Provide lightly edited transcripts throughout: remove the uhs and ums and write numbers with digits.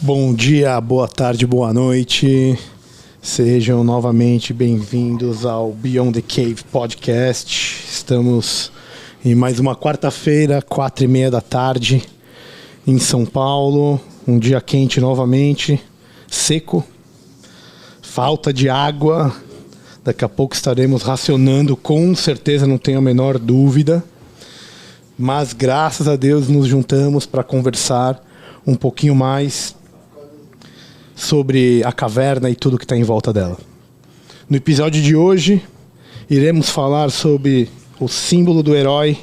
Bom dia, boa tarde, boa noite. Sejam novamente bem-vindos ao Beyond the Cave Podcast. Estamos em mais uma quarta-feira, 4:30 da tarde, em São Paulo. Um dia quente novamente, seco, falta de água. Daqui a pouco estaremos racionando, com certeza, não tenho a menor dúvida. Mas graças a Deus nos juntamos para conversar um pouquinho mais sobre a caverna e tudo que está em volta dela. No episódio de hoje, iremos falar sobre o símbolo do herói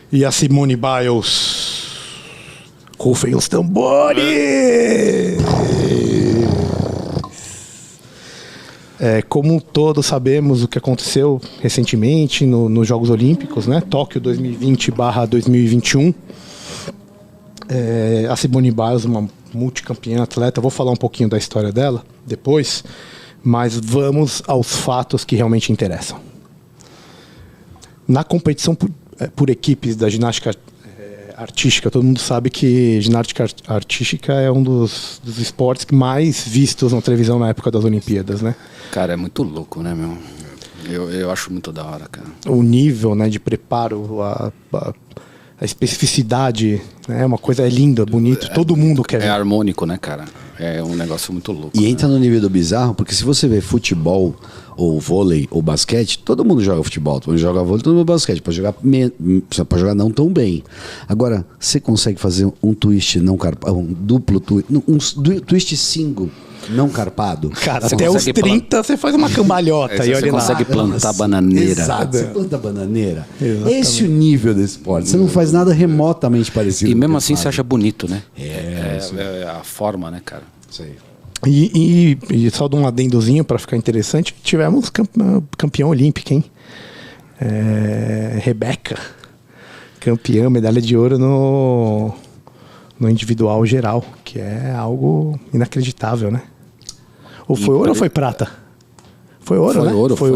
e a Simone Biles. Rufem os tambores! Como todos sabemos o que aconteceu recentemente nos Jogos Olímpicos, né? Tóquio 2020/2021. A Simone Biles, uma multicampeã atleta, vou falar um pouquinho da história dela depois, mas vamos aos fatos que realmente interessam. Na competição por equipes da ginástica artística, todo mundo sabe que ginástica artística é um dos esportes mais vistos na televisão na época das Olimpíadas, né? Cara, é muito louco, né, meu? Eu acho muito da hora, cara. O nível, né, de preparo, a especificidade, né, uma coisa linda, bonito, todo mundo quer ver. É harmônico, né, cara? É um negócio muito louco. E entra no nível do bizarro, porque se você vê futebol, ou vôlei, ou basquete, todo mundo joga futebol, todo mundo joga vôlei, todo mundo basquete. Pode jogar não tão bem. Agora, você consegue fazer um twist não carpado, um duplo twist, um twist single não carpado? Cara, até os 30 você faz uma cambalhota e olha você lá. consegue plantar bananeira. Exato, você planta bananeira. Exatamente. Esse é o nível desse esporte. Você não faz nada remotamente parecido. E mesmo com assim ele você acha bonito, né? É a forma, né, cara? Isso aí. E só de um adendozinho para ficar interessante, tivemos campeão olímpica, hein? Rebeca, campeã, medalha de ouro no individual geral, que é algo inacreditável, né? Ou foi ouro ou foi prata? Foi ouro, né? Foi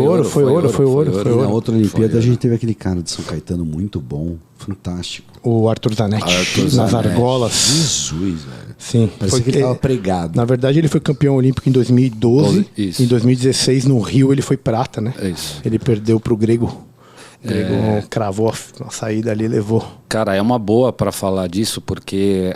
ouro. E na outra Olimpíada a gente teve aquele cara de São Caetano muito bom, fantástico. O Arthur Zanetti, nas argolas. Jesus, velho. Sim. Parecia que ele estava pregado. Na verdade, ele foi campeão olímpico em 2012. Isso. Em 2016, no Rio, ele foi prata, né? Isso. Ele perdeu pro grego. O grego cravou a saída ali e levou. Cara, é uma boa pra falar disso, porque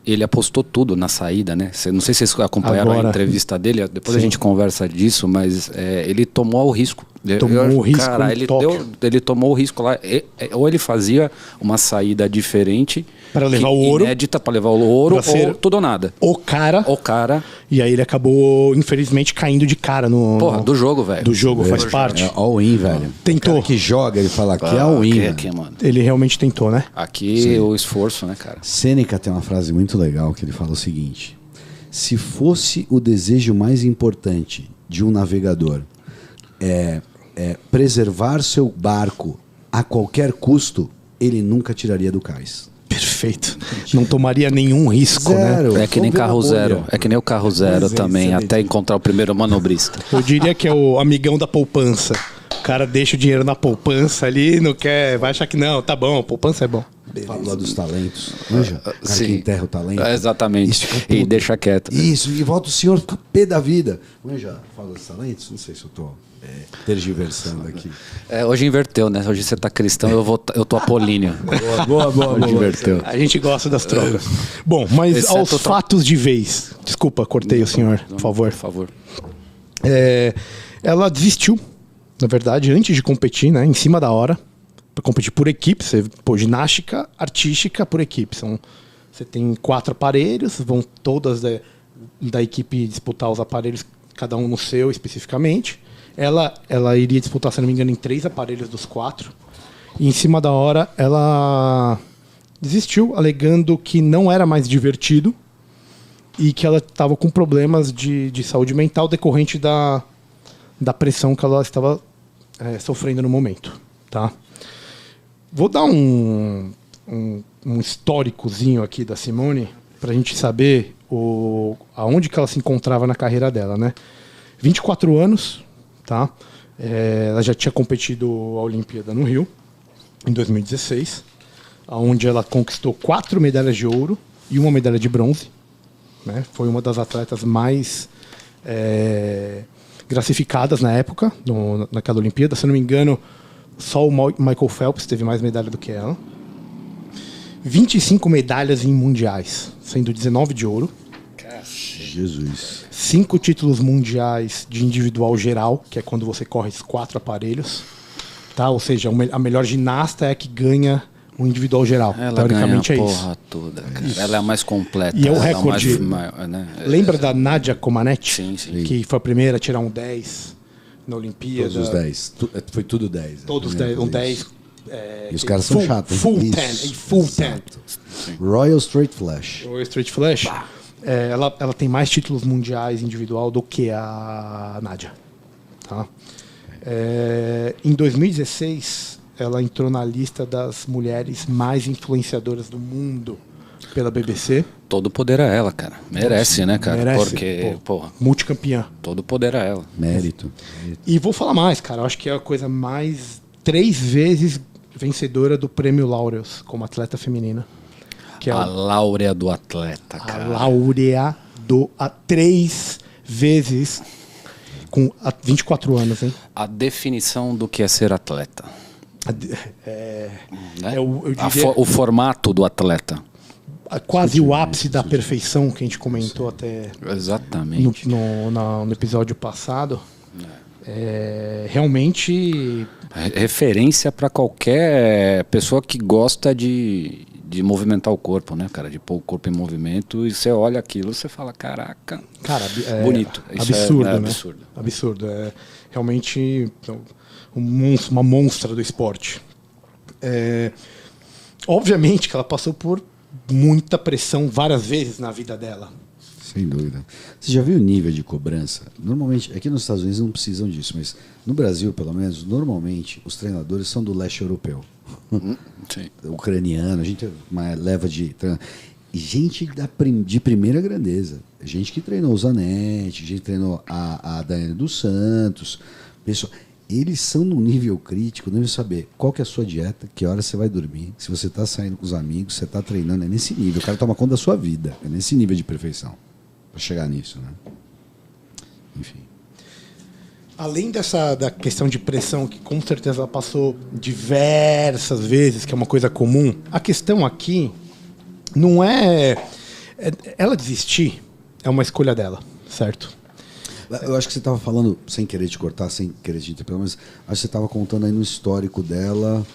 ele apostou tudo na saída, né? Não sei se vocês acompanharam a entrevista dele, depois sim, a gente conversa disso, mas ele tomou o risco. Tomou o risco. Cara, ele tomou o risco lá. Ou ele fazia uma saída diferente para levar o ouro. Inédita para levar o ouro, ou tudo ou nada. O cara. E aí ele acabou, infelizmente, caindo de cara no. Porra, do jogo, velho. Do jogo, faz parte. É all-in, velho. Tentou. O cara que joga, ele fala que é all-in. Mano. Ele realmente tentou, né? Aqui sim, o esforço, né, cara? Sêneca tem uma frase muito legal que ele fala o seguinte: se fosse o desejo mais importante de um navegador preservar seu barco a qualquer custo, ele nunca tiraria do cais. Perfeito. Não tomaria nenhum risco, Zero. né? É que nem carro zero. É que nem o carro zero também, até encontrar o primeiro manobrista. Eu diria que é o amigão da poupança. O cara deixa o dinheiro na poupança ali, não quer, vai achar que não, tá bom, poupança é bom. Fala dos talentos. Manja? O cara que enterra o talento. Exatamente. E deixa quieto. Isso, e volta o senhor, fica pé da vida. Manja, fala dos talentos? Não sei se eu tô tergiversando aqui. Hoje inverteu, né? Hoje você tá cristão, eu tô apolíneo. Boa. Hoje inverteu. A gente gosta das trocas. Bom, mas Exceto aos fatos de vez. Desculpa, cortei o senhor, por favor. Por favor. Ela desistiu, na verdade, antes de competir, né? Em cima da hora. Para competir por equipe, ginástica artística por equipe. Você tem 4 aparelhos, vão todas da equipe disputar os aparelhos, cada um no seu especificamente. Ela iria disputar, se não me engano, em 3 aparelhos dos 4. E em cima da hora, ela desistiu, alegando que não era mais divertido e que ela estava com problemas de saúde mental decorrente da pressão que ela estava sofrendo no momento. Tá? Vou dar um históricozinho aqui da Simone para a gente saber aonde que ela se encontrava na carreira dela, né? 24 anos, tá? Ela já tinha competido a Olimpíada no Rio, em 2016, onde ela conquistou 4 medalhas de ouro e 1 medalha de bronze. né? Foi uma das atletas mais gracificadas na época, naquela Olimpíada. Se eu não me engano, só o Michael Phelps teve mais medalha do que ela. 25 medalhas em mundiais, sendo 19 de ouro. Jesus. 5 títulos mundiais de individual geral, que é quando você corre os 4 aparelhos. Tá? Ou seja, a melhor ginasta é a que ganha o individual geral. Ela teoricamente ganha a é isso. porra toda, cara. Ela é a mais completa. E é o ela recorde. maior, né? Lembra da Nadia Comaneci? Sim, sim. Que foi a primeira a tirar um 10 na Olimpíada. Todos os 10. Foi tudo 10. Todos os 10. Um 10. E os caras são chatos. Full 10. Full 10. Royal Straight Flash. Royal Straight Flash. Ela tem mais títulos mundiais individual do que a Nadia. Tá? Em 2016, ela entrou na lista das mulheres mais influenciadoras do mundo pela BBC. Todo poder a ela, cara. Merece, né, cara? Merece, porque, porra, multicampeã. todo poder a ela. Mérito. E vou falar mais, cara. Eu acho que é a coisa mais 3 vezes vencedora do Prêmio Laureus como atleta feminina. Que é A láurea do atleta, a cara. laurea do 3 vezes com 24 anos, hein? A definição do que é ser atleta. Né? Eu diria, O formato do atleta. quase o ápice da perfeição que a gente comentou até Exatamente. no episódio passado. Realmente Referência para qualquer pessoa que gosta de movimentar o corpo, né, cara? De pôr o corpo em movimento, e você olha aquilo e você fala, caraca, cara, bonito. Isso absurdo, né? absurdo. Absurdo. É realmente uma monstra do esporte. Obviamente que ela passou por muita pressão várias vezes na vida dela. Sem dúvida. Você já viu o nível de cobrança? Normalmente, aqui nos Estados Unidos não precisam disso, mas no Brasil, pelo menos, normalmente, os treinadores são do leste europeu. Sim. Ucraniano, a gente tem uma leva de gente de primeira grandeza. Gente que treinou o Zanetti, gente que treinou a Daiane dos Santos. Pessoal, eles são num nível crítico, devem saber qual que é a sua dieta, que hora você vai dormir, se você está saindo com os amigos, você está treinando, é nesse nível. O cara toma conta da sua vida, é nesse nível de perfeição. Para chegar nisso, né? Enfim. Além da questão de pressão, que com certeza ela passou diversas vezes, que é uma coisa comum, a questão aqui não é ela desistir, é uma escolha dela, certo? Eu acho que você estava falando, sem querer te cortar, sem querer te interromper, mas acho que você estava contando aí no histórico dela.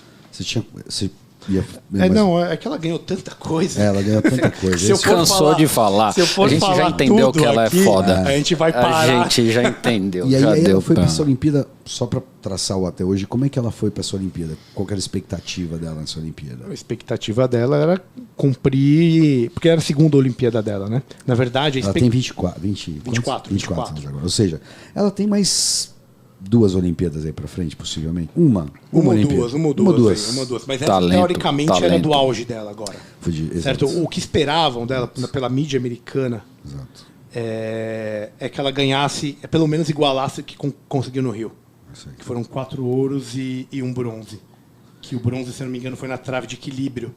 É que ela ganhou tanta coisa. Ela ganhou tanta coisa. Se eu cansou de falar. Se eu for a gente falar já entendeu que ela aqui, é foda. A gente vai parar. A gente já entendeu. E aí, já deu ela foi pra para essa Olimpíada, só para traçar o até hoje, como é que ela foi para essa Olimpíada? Qual que era a expectativa dela nessa Olimpíada? A expectativa dela era cumprir... Porque era a segunda Olimpíada dela, né? Na verdade... Ela tem 24 anos agora. Ou seja, ela tem mais 2 Olimpíadas aí pra frente, possivelmente. Uma ou Olimpíada. duas. Mas essa, Talento, teoricamente, era do auge dela agora. Certo? Exato. O que esperavam dela, pela mídia americana, Exato. é que ela ganhasse, pelo menos igualasse o que conseguiu no Rio. Que foram 4 ouros e 1 bronze. Que o bronze, se não me engano, foi na trave de equilíbrio.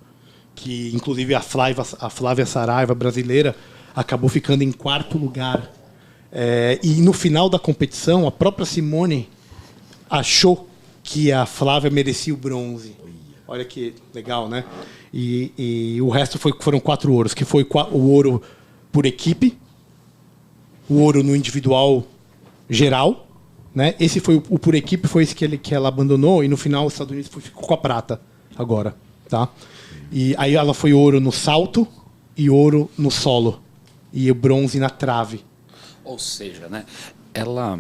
Que, inclusive, a Flávia Saraiva, brasileira, acabou ficando em 4º lugar. E no final da competição, a própria Simone achou que a Flávia merecia o bronze. Olha que legal, né? E o resto foram 4 ouros, que foi o ouro por equipe, o ouro no individual geral, né? Esse foi o por equipe, foi esse que ela abandonou, e no final os Estados Unidos ficou com a prata agora, tá? E aí ela foi ouro no salto e ouro no solo, e o bronze na trave. Ou seja, né? Ela,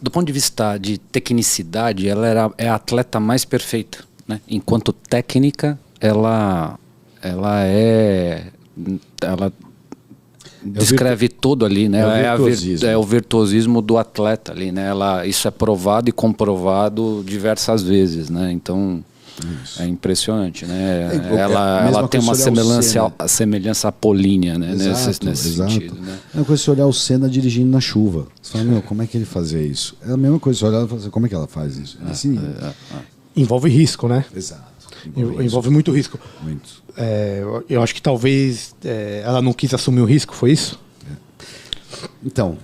do ponto de vista de tecnicidade, ela é a atleta mais perfeita, né? Enquanto técnica, ela descreve tudo ali, né? É o virtuosismo do atleta ali, né? Isso é provado e comprovado diversas vezes, né? Então é impressionante, né? Ela tem uma semelhança apolínea, né? Exato, nesse sentido, né? É uma coisa você olhar o Senna dirigindo na chuva. Você fala, como é que ele fazia isso? É a mesma coisa, você olhar e falar, como é que ela faz isso? Nesse nível. Envolve risco, né? Exato. Envolve muito risco. Muito. Eu acho que talvez ela não quis assumir o risco, foi isso? Então,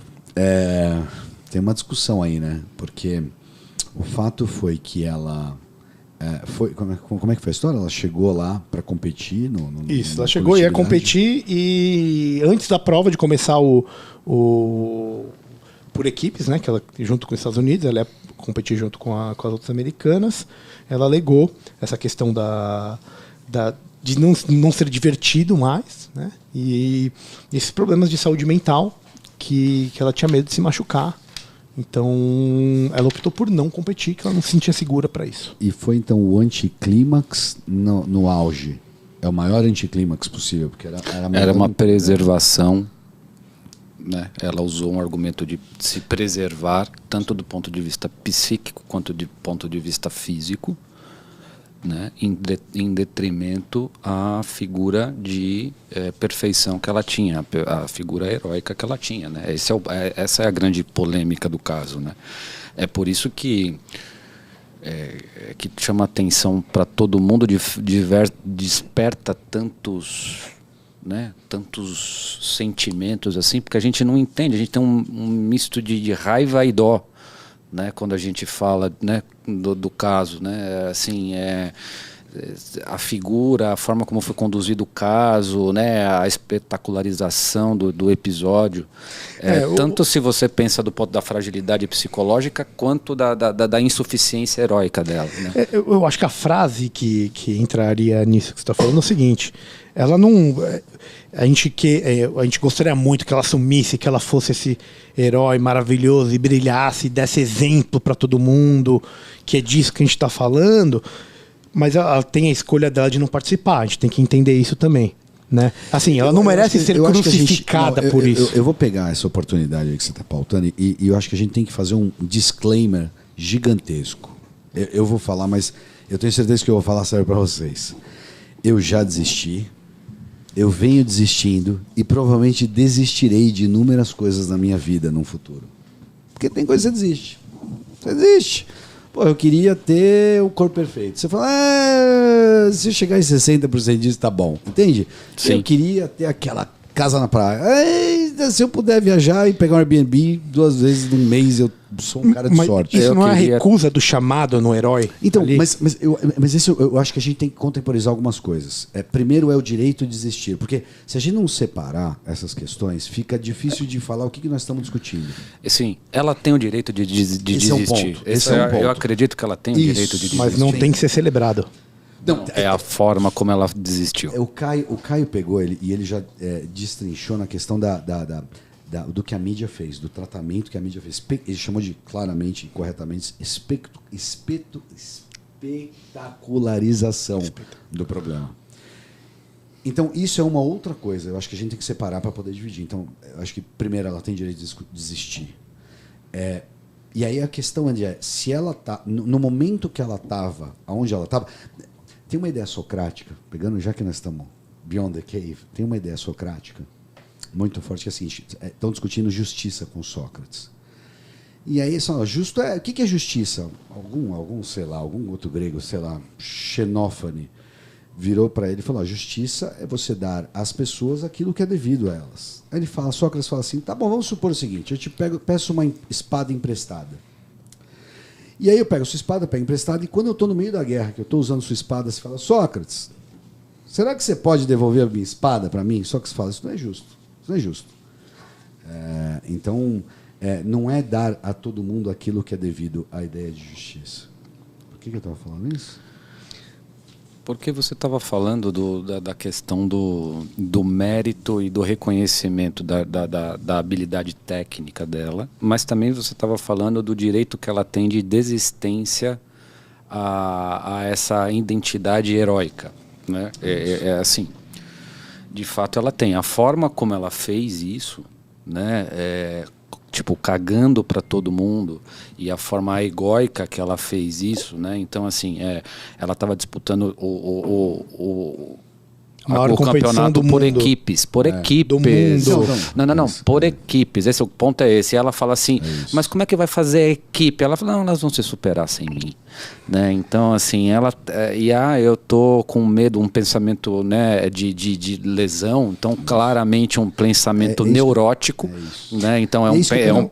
tem uma discussão aí, né? Porque o fato foi que ela... como é que foi a história? Ela chegou lá para competir? Isso, ela chegou e ia competir e antes da prova de começar por equipes, né? Que ela, junto com os Estados Unidos, ela ia competir junto com as outras americanas. Ela alegou essa questão de não ser divertido mais, né? E esses problemas de saúde mental que ela tinha medo de se machucar. Então, ela optou por não competir, que ela não se sentia segura para isso. E foi então o anticlímax no auge. É o maior anticlímax possível, porque era uma preservação, né? Ela usou um argumento de se preservar, tanto do ponto de vista psíquico quanto do ponto de vista físico, né? Em detrimento à figura de perfeição que ela tinha, a figura heróica que ela tinha, né? Essa é a grande polêmica do caso, né? É por isso que chama atenção para todo mundo, desperta tantos sentimentos assim, porque a gente não entende, a gente tem um misto de raiva e dó, né, quando a gente fala, né, do caso, né, assim, a figura, a forma como foi conduzido o caso, né, a espetacularização do episódio, tanto se você pensa do ponto da fragilidade psicológica quanto da insuficiência heróica dela, né? Eu acho que a frase que entraria nisso que você está falando é o seguinte: ela não... A gente gostaria muito que ela assumisse, que ela fosse esse herói maravilhoso e brilhasse, e desse exemplo para todo mundo, que é disso que a gente está falando, mas ela tem a escolha dela de não participar, a gente tem que entender isso também, né? Assim, ela não merece ser crucificada por isso. Eu vou pegar essa oportunidade aí que você está pautando e eu acho que a gente tem que fazer um disclaimer gigantesco. Eu vou falar, mas eu tenho certeza que eu vou falar sério para vocês. Eu já desisti. Eu venho desistindo e provavelmente desistirei de inúmeras coisas na minha vida no futuro. Porque tem coisa que você desiste. Você desiste. Pô, eu queria ter o corpo perfeito. Você fala, se eu chegar em 60% disso, tá bom. Entende? Sim. Eu queria ter aquela casa na praia. Se eu puder viajar e pegar um Airbnb 2 vezes num mês, eu sou um cara de sorte. Isso não é a recusa do chamado no herói? Então, mas isso eu acho que a gente tem que contemporizar algumas coisas. Primeiro é o direito de desistir, porque se a gente não separar essas questões, fica difícil de falar o que nós estamos discutindo. Sim, ela tem o direito de desistir. É um ponto. Eu acredito que ela tem o direito de desistir. Mas não tem que ser celebrado. Não, é a forma como ela desistiu. O Caio pegou ele e ele já destrinchou na questão do que a mídia fez, do tratamento que a mídia fez. Ele chamou de, claramente e corretamente, espetacularização do problema. Então, isso é uma outra coisa. Eu acho que a gente tem que separar para poder dividir. Então, eu acho que, primeiro, ela tem direito de desistir. E aí a questão é, se ela tá no momento que ela estava, aonde ela estava... Tem uma ideia socrática, pegando, já que nós estamos beyond the cave, tem uma ideia socrática muito forte, que é assim, estão discutindo justiça com Sócrates. E aí, justo o que é justiça? Sei lá, algum outro grego, sei lá, Xenófane, virou para ele e falou, justiça é você dar às pessoas aquilo que é devido a elas. Aí Sócrates fala assim, tá bom, vamos supor o seguinte, eu te peço uma espada emprestada. E aí eu pego a sua espada, pego emprestada, e quando eu estou no meio da guerra, que eu estou usando sua espada, você fala, Sócrates, será que você pode devolver a minha espada para mim? Sócrates fala, isso não é justo. Isso não é justo. Então, não é dar a todo mundo aquilo que é devido à ideia de justiça. Por que eu estava falando isso? Porque você estava falando da questão do mérito e do reconhecimento da habilidade técnica dela, mas também você estava falando do direito que ela tem de desistência a essa identidade heróica, né? Assim, de fato ela tem. A forma como ela fez isso, né? Tipo, cagando para todo mundo, e a forma egóica que ela fez isso, né? Então, assim, ela estava disputando maior o campeonato por mundo. equipes. Por equipes. Do mundo. Não. Por equipes. O ponto é esse. E ela fala assim, mas como é que vai fazer a equipe? Ela fala, não, elas vão se superar sem mim. Né? Então, assim, eu tô com medo, um pensamento, né, de lesão. Então, claramente um pensamento neurótico. Né? Então,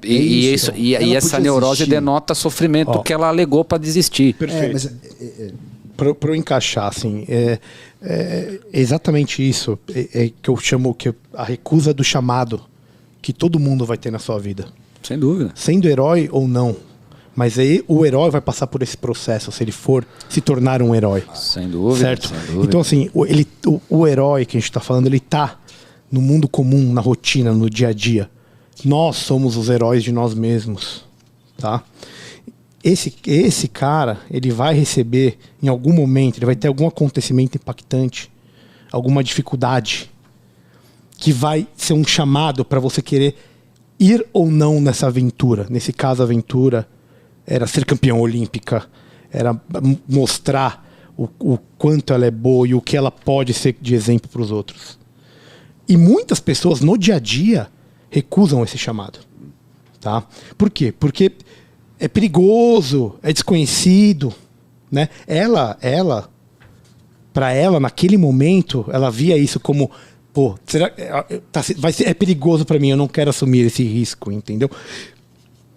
e essa neurose denota sofrimento que ela alegou para desistir. Perfeito. Para eu encaixar, assim, é exatamente isso que eu chamo a recusa do chamado que todo mundo vai ter na sua vida. Sem dúvida. Sendo herói ou não. Mas aí o herói vai passar por esse processo, se ele for se tornar um herói. Sem dúvida. Certo? Sem dúvida. Então, assim, o herói que a gente está falando, ele está no mundo comum, na rotina, no dia a dia. Nós somos os heróis de nós mesmos. Tá? Esse cara, ele vai receber em algum momento, ele vai ter algum acontecimento impactante, alguma dificuldade, que vai ser um chamado para você querer ir ou não nessa aventura. Nesse caso, a aventura era ser campeã olímpica, era mostrar o quanto ela é boa e o que ela pode ser de exemplo para os outros. E muitas pessoas, no dia a dia, recusam esse chamado. Tá? Por quê? Porque é perigoso, é desconhecido, né? Para ela, naquele momento, ela via isso como, será é perigoso para mim, eu não quero assumir esse risco, entendeu?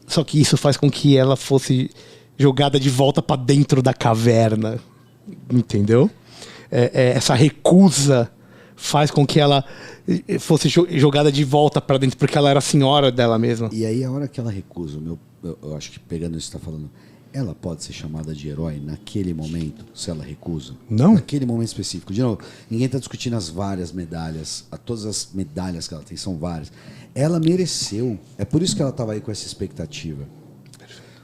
Só que isso faz com que ela fosse jogada de volta para dentro da caverna, entendeu? Essa recusa faz com que ela fosse jogada de volta para dentro, porque ela era a senhora dela mesma. E aí, a hora que ela recusa, eu acho que pegando isso que você está falando, ela pode ser chamada de herói naquele momento, se ela recusa? Não. Naquele momento específico. De novo, ninguém está discutindo as várias medalhas, todas as medalhas que ela tem, são várias. Ela mereceu. É por isso que ela estava aí com essa expectativa.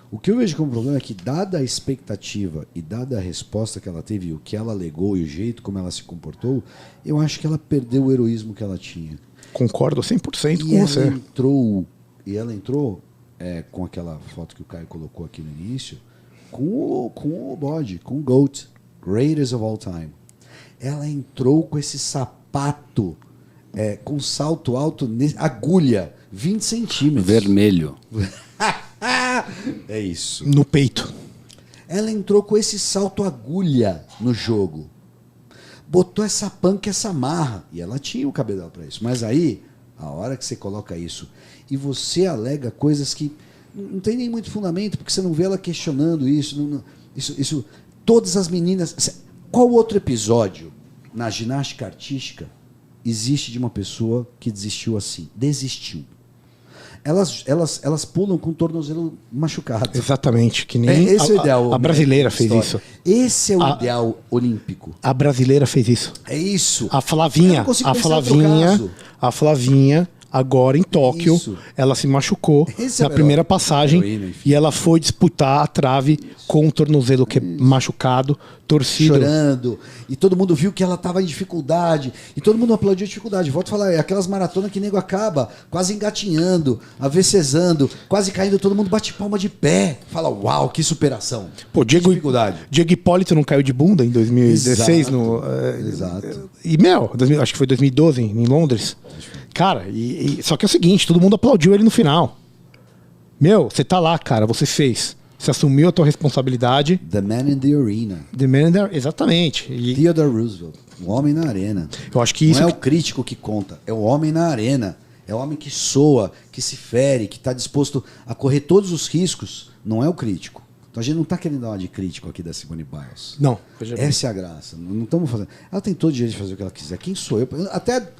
O que eu vejo como problema é que, dada a expectativa e dada a resposta que ela teve, o que ela alegou e o jeito como ela se comportou, eu acho que ela perdeu o heroísmo que ela tinha. Concordo 100% com você. Ela entrou com aquela foto que o Caio colocou aqui no início, com o bode, com o GOAT, Greatest of All Time. Ela entrou com esse sapato, com salto alto, agulha, 20 centímetros. Vermelho. É isso. No peito. Ela entrou com esse salto agulha no jogo. Botou essa panca, essa marra. E ela tinha o cabedal para isso. Mas aí, a hora que você coloca isso e você alega coisas que não tem nem muito fundamento, porque você não vê ela questionando isso. Isso todas as meninas... Qual outro episódio na ginástica artística existe de uma pessoa que desistiu assim? Desistiu. Elas pulam com o tornozelo machucado. Exatamente, que nem esse é o ideal, a brasileira fez isso. Esse é o ideal olímpico. A brasileira fez isso. É isso. A Flavinha agora em Tóquio, ela se machucou na primeira passagem e ela foi disputar a trave com o tornozelo que é machucado, torcido. Chorando. E todo mundo viu que ela estava em dificuldade. E todo mundo aplaudiu a dificuldade. Volto a falar, é aquelas maratonas que o nego acaba quase engatinhando, avecezando, quase caindo, todo mundo bate palma de pé. Fala, uau, que superação. Pô, Diego Hipólito não caiu de bunda em 2016? Exato. E, acho que foi 2012 em Londres. Cara, só que é o seguinte, todo mundo aplaudiu ele no final. Você tá lá, cara, você fez. Você assumiu a tua responsabilidade. The man in the arena. Exatamente. Theodore Roosevelt, o homem na arena. Eu acho que isso... Não é o crítico que conta, é o homem na arena. É o homem que soa, que se fere, que está disposto a correr todos os riscos. Não é o crítico. Então a gente não está querendo dar uma de crítico aqui da Simone Biles. Não. Essa é a graça. Não estamos fazendo. Ela tem todo o direito de fazer o que ela quiser. Quem sou eu? Até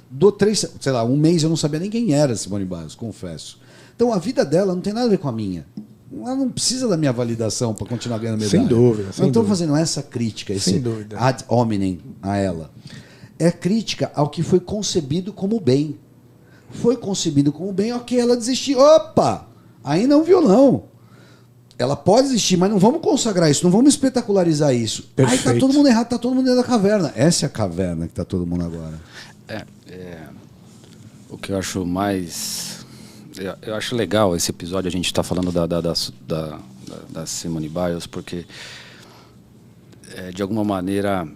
um mês eu não sabia nem quem era a Simone Biles, confesso. Então a vida dela não tem nada a ver com a minha. Ela não precisa da minha validação para continuar ganhando medalha. Sem dúvida. Não estamos fazendo essa crítica, esse ad hominem a ela. É crítica ao que foi concebido como bem. Foi concebido como bem, ok, ela desistiu. Opa! Aí não, violão. Ela pode existir, mas não vamos consagrar isso, não vamos espetacularizar isso. Perfeito. Aí tá todo mundo errado, tá todo mundo dentro da caverna. Essa é a caverna que tá todo mundo agora. O que eu acho mais... Eu acho legal esse episódio, a gente tá falando da Simone Biles, porque de alguma maneira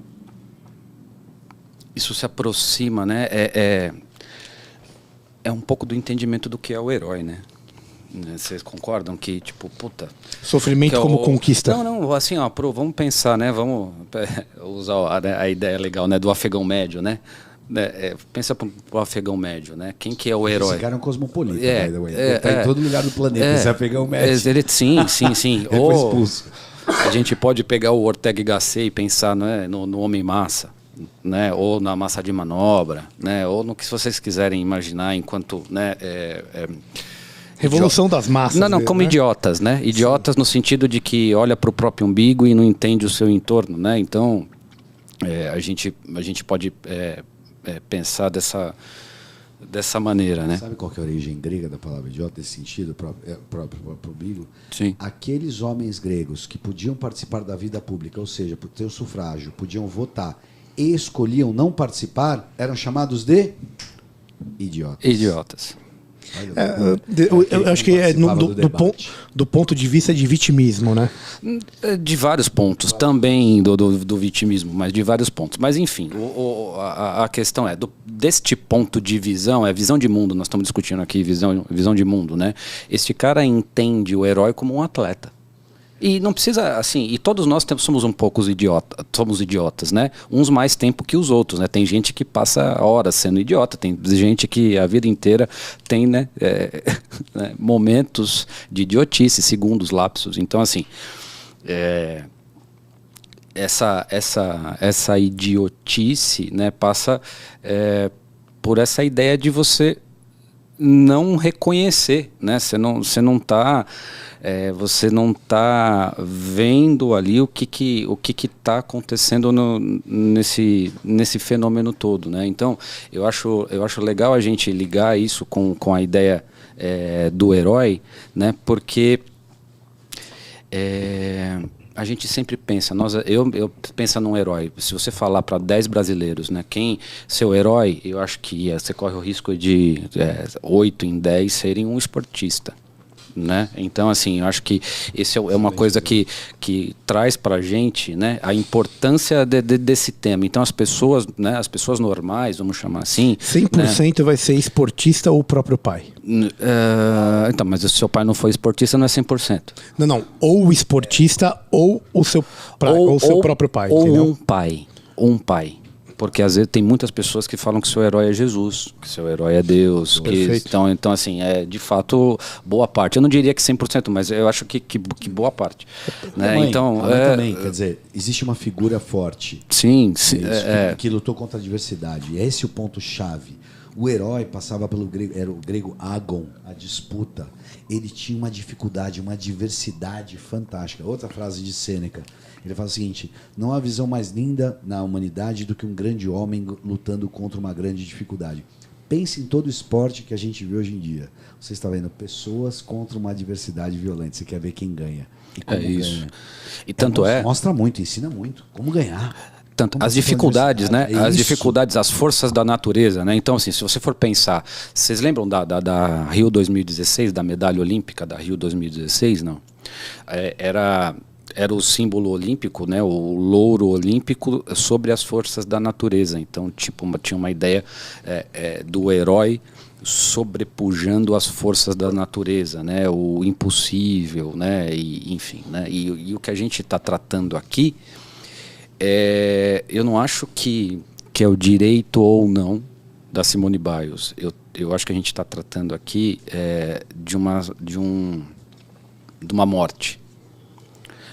isso se aproxima, né? É um pouco do entendimento do que é o herói, né? Vocês concordam que, tipo, puta... Sofrimento como conquista. Não, assim, ó, vamos pensar, né? Vamos usar a ideia legal, né? Do afegão médio, né? Pensa pro afegão médio, né? Quem que é o herói? Esse cara é um cosmopolita, by the way. Ele tá em todo lugar do planeta, esse afegão médio. Sim. Ele foi expulso. A gente pode pegar o Ortega y Gasset e pensar, né, no homem-massa, né? Ou na massa de manobra, né? Ou no que vocês quiserem imaginar enquanto... né, Revolução das massas. Não, como idiotas, né? Idiotas no sentido de que olha para o próprio umbigo e não entende o seu entorno, né? Então, a gente pode pensar dessa maneira, né? Sabe qual que é a origem grega da palavra idiota, nesse sentido, próprio umbigo? Sim. Aqueles homens gregos que podiam participar da vida pública, ou seja, por ter o sufrágio, podiam votar e escolhiam não participar, eram chamados de idiotas. Eu acho que do ponto de vista de vitimismo, né? De vários pontos, também do vitimismo, mas de vários pontos. Mas enfim, a questão deste ponto de visão, visão de mundo, nós estamos discutindo aqui visão de mundo, né? Este cara entende o herói como um atleta. E não precisa, assim, e todos nós somos um pouco idiotas, né? Uns mais tempo que os outros, né? Tem gente que passa horas sendo idiota, tem gente que a vida inteira tem, né, momentos de idiotice, segundos, lapsos. Então, assim, essa idiotice, né, passa por essa ideia de você não reconhecer, né? Você não está vendo ali o que está acontecendo nesse fenômeno todo, né? Então eu acho legal a gente ligar isso com a ideia do herói, né? Porque a gente sempre pensa, eu penso num herói. Se você falar para 10 brasileiros, né, quem seu herói, eu acho que você corre o risco de 8 em 10 serem um esportista, né? Então, assim, eu acho que isso é uma coisa que traz para a gente, né, a importância desse tema. Então, as pessoas, né, as pessoas normais, vamos chamar assim... 100% né? Vai ser esportista ou o próprio pai? Então, mas se o seu pai não for esportista, não é 100%. Não. Ou o esportista ou o seu próprio pai. Ou entendeu? Um pai. Porque às vezes tem muitas pessoas que falam que seu herói é Jesus, que seu herói é Deus. Então, assim, de fato, boa parte. Eu não diria que 100%, mas eu acho que boa parte. Né? Mãe, então, também, quer dizer, existe uma figura forte. Sim. Que lutou contra a adversidade. E esse é o ponto-chave. O herói passava pelo grego, era o grego agon, a disputa. Ele tinha uma dificuldade, uma diversidade fantástica. Outra frase de Sêneca. Ele fala o seguinte: não há visão mais linda na humanidade do que um grande homem lutando contra uma grande dificuldade. Pense em todo o esporte que a gente vê hoje em dia. Você está vendo pessoas contra uma adversidade violenta. Você quer ver quem ganha. E como isso. Ganha. E tanto mostra muito, ensina muito. Como ganhar. As dificuldades, né? As dificuldades, as forças da natureza, né? Então, assim, se você for pensar, vocês lembram da Rio 2016, da medalha olímpica da Rio 2016, não? Era o símbolo olímpico, né? O louro olímpico sobre as forças da natureza. Então, tipo, tinha uma ideia do herói sobrepujando as forças da natureza, né? O impossível, né? E, enfim, né? E o que a gente está tratando aqui, eu não acho que é o direito ou não da Simone Biles. Eu acho que a gente está tratando aqui de uma morte.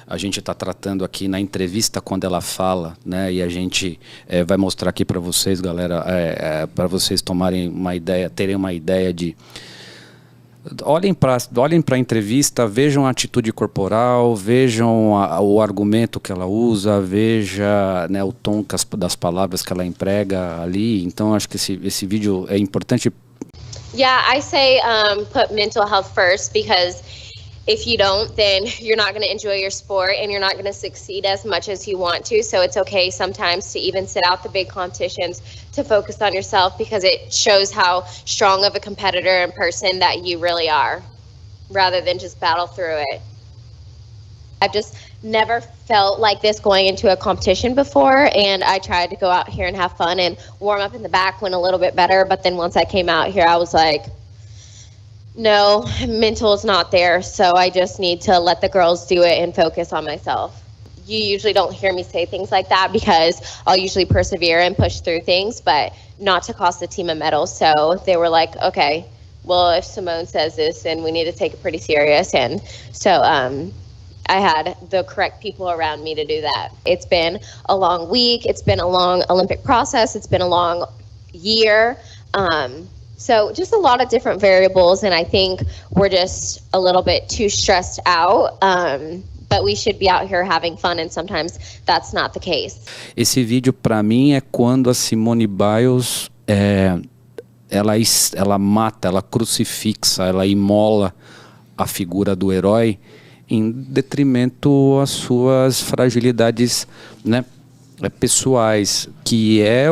A gente está tratando aqui na entrevista quando ela fala, né? E a gente vai mostrar aqui para vocês, galera, para vocês terem uma ideia de... Olhem para a entrevista, vejam a atitude corporal, vejam o argumento que ela usa, veja, né, o tom das palavras que ela emprega ali. Então, acho que esse vídeo é importante. Yeah, I say put mental health first, because if you don't, then you're not going to enjoy your sport and you're not going to succeed as much as you want to. So it's okay sometimes to even sit out the big competitions to focus on yourself, because it shows how strong of a competitor and person that you really are, rather than just battle through it. I've just never felt like this going into a competition before, and I tried to go out here and have fun and warm up in the back, went a little bit better, but then once I came out here, I was like, no, mental is not there, so I just need to let the girls do it and focus on myself. You usually don't hear me say things like that because I'll usually persevere and push through things, but not to cost the team a medal. So they were like, okay, well, if Simone says this, then we need to take it pretty serious. And so I had the correct people around me to do that. It's been a long week. It's been a long Olympic process. It's been a long year. So just a lot of different variables, and I think we're just a little bit too stressed out. But we should be out here having fun, and sometimes that's not the case. Esse vídeo para mim é quando a Simone Biles ela mata, ela crucifixa, ela imola a figura do herói em detrimento às suas fragilidades, né, pessoais, que é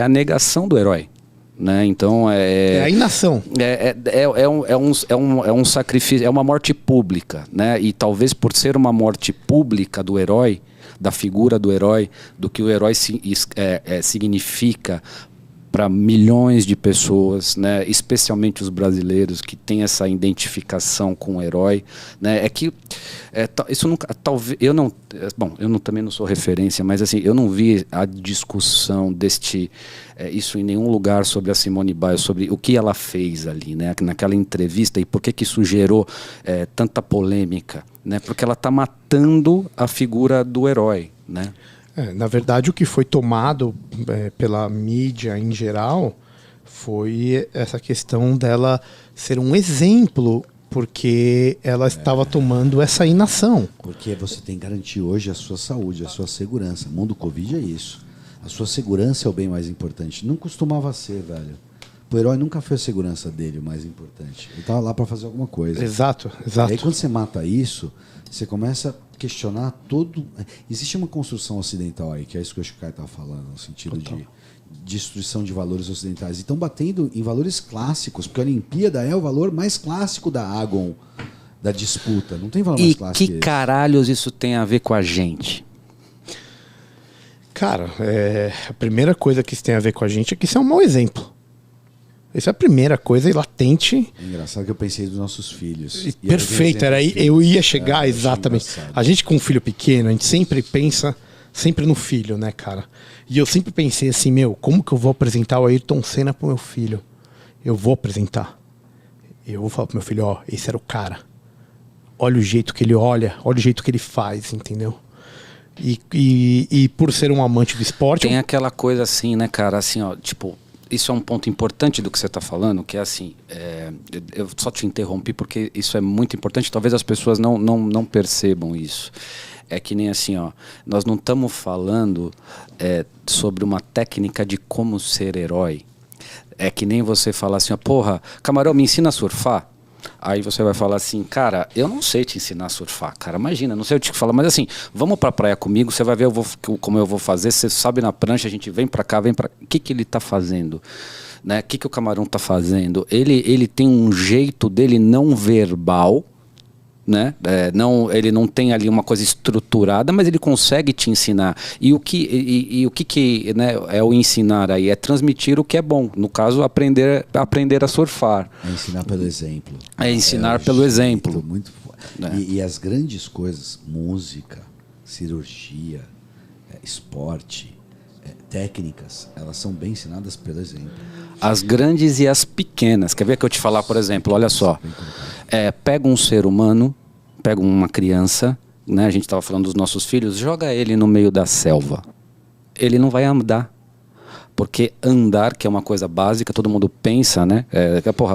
a negação do herói. Né? Então é a inação. É um sacrifício, é uma morte pública, né? E talvez por ser uma morte pública do herói, da figura do herói, do que o herói significa para milhões de pessoas, né? Especialmente os brasileiros que têm essa identificação com o herói, né? Isso nunca, talvez eu também não sou referência, mas assim, eu não vi a discussão isso em nenhum lugar sobre a Simone Biles, sobre o que ela fez ali, né? Naquela entrevista, e por que isso gerou tanta polêmica, né? Porque ela está matando a figura do herói, né? Na verdade, o que foi tomado pela mídia em geral foi essa questão dela ser um exemplo, porque ela estava tomando essa inação. Porque você tem que garantir hoje a sua saúde, a sua segurança. O mundo Covid é isso. A sua segurança é o bem mais importante. Não costumava ser, velho. O herói nunca foi a segurança dele o mais importante. Ele estava lá para fazer alguma coisa. Exato. E aí quando você mata isso, você começa a questionar todo... Existe uma construção ocidental aí, que é isso que o Chicaio estava falando, no sentido de destruição de valores ocidentais. E estão batendo em valores clássicos, porque a Olimpíada é o valor mais clássico da Agon, da disputa. Não tem valor mais clássico que esse. E que caralhos isso tem a ver com a gente? Cara, a primeira coisa que isso tem a ver com a gente é que isso é um mau exemplo. Essa é a primeira coisa latente. É engraçado que eu pensei dos nossos filhos. Perfeito, eu ia chegar exatamente. A gente com um filho pequeno, a gente sempre pensa no filho, né, cara? E eu sempre pensei assim, como que eu vou apresentar o Ayrton Senna pro meu filho? Eu vou apresentar. Eu vou falar pro meu filho, esse era o cara. Olha o jeito que ele olha, olha o jeito que ele faz, entendeu? E por ser um amante do esporte... Tem aquela coisa assim, né, cara, assim, tipo... Isso é um ponto importante do que você está falando, que é assim, eu só te interrompi porque isso é muito importante, talvez as pessoas não percebam isso. É que nem assim, nós não estamos falando sobre uma técnica de como ser herói. É que nem você falar assim, porra, Camarão, me ensina a surfar. Aí você vai falar assim, cara, eu não sei te ensinar a surfar, cara, imagina, não sei o que falar, mas assim, vamos pra praia comigo, você vai ver como eu vou fazer, você sabe na prancha, a gente vem pra cá, o que ele tá fazendo, né? O que o Camarão tá fazendo? Ele tem um jeito dele não verbal, né? Ele não tem ali uma coisa estruturada, mas ele consegue te ensinar. E o que né, é o ensinar aí? É transmitir o que é bom. No caso, aprender a surfar. É ensinar pelo exemplo. É ensinar pelo exemplo. Muito e as grandes coisas, música, cirurgia, esporte, técnicas, elas são bem ensinadas pelo exemplo. As grandes e as pequenas. Quer ver que eu te falar, por exemplo, olha só. Pega um ser humano, pega uma criança, né? A gente estava falando dos nossos filhos, joga ele no meio da selva. Ele não vai andar. Porque andar, que é uma coisa básica, todo mundo pensa, né?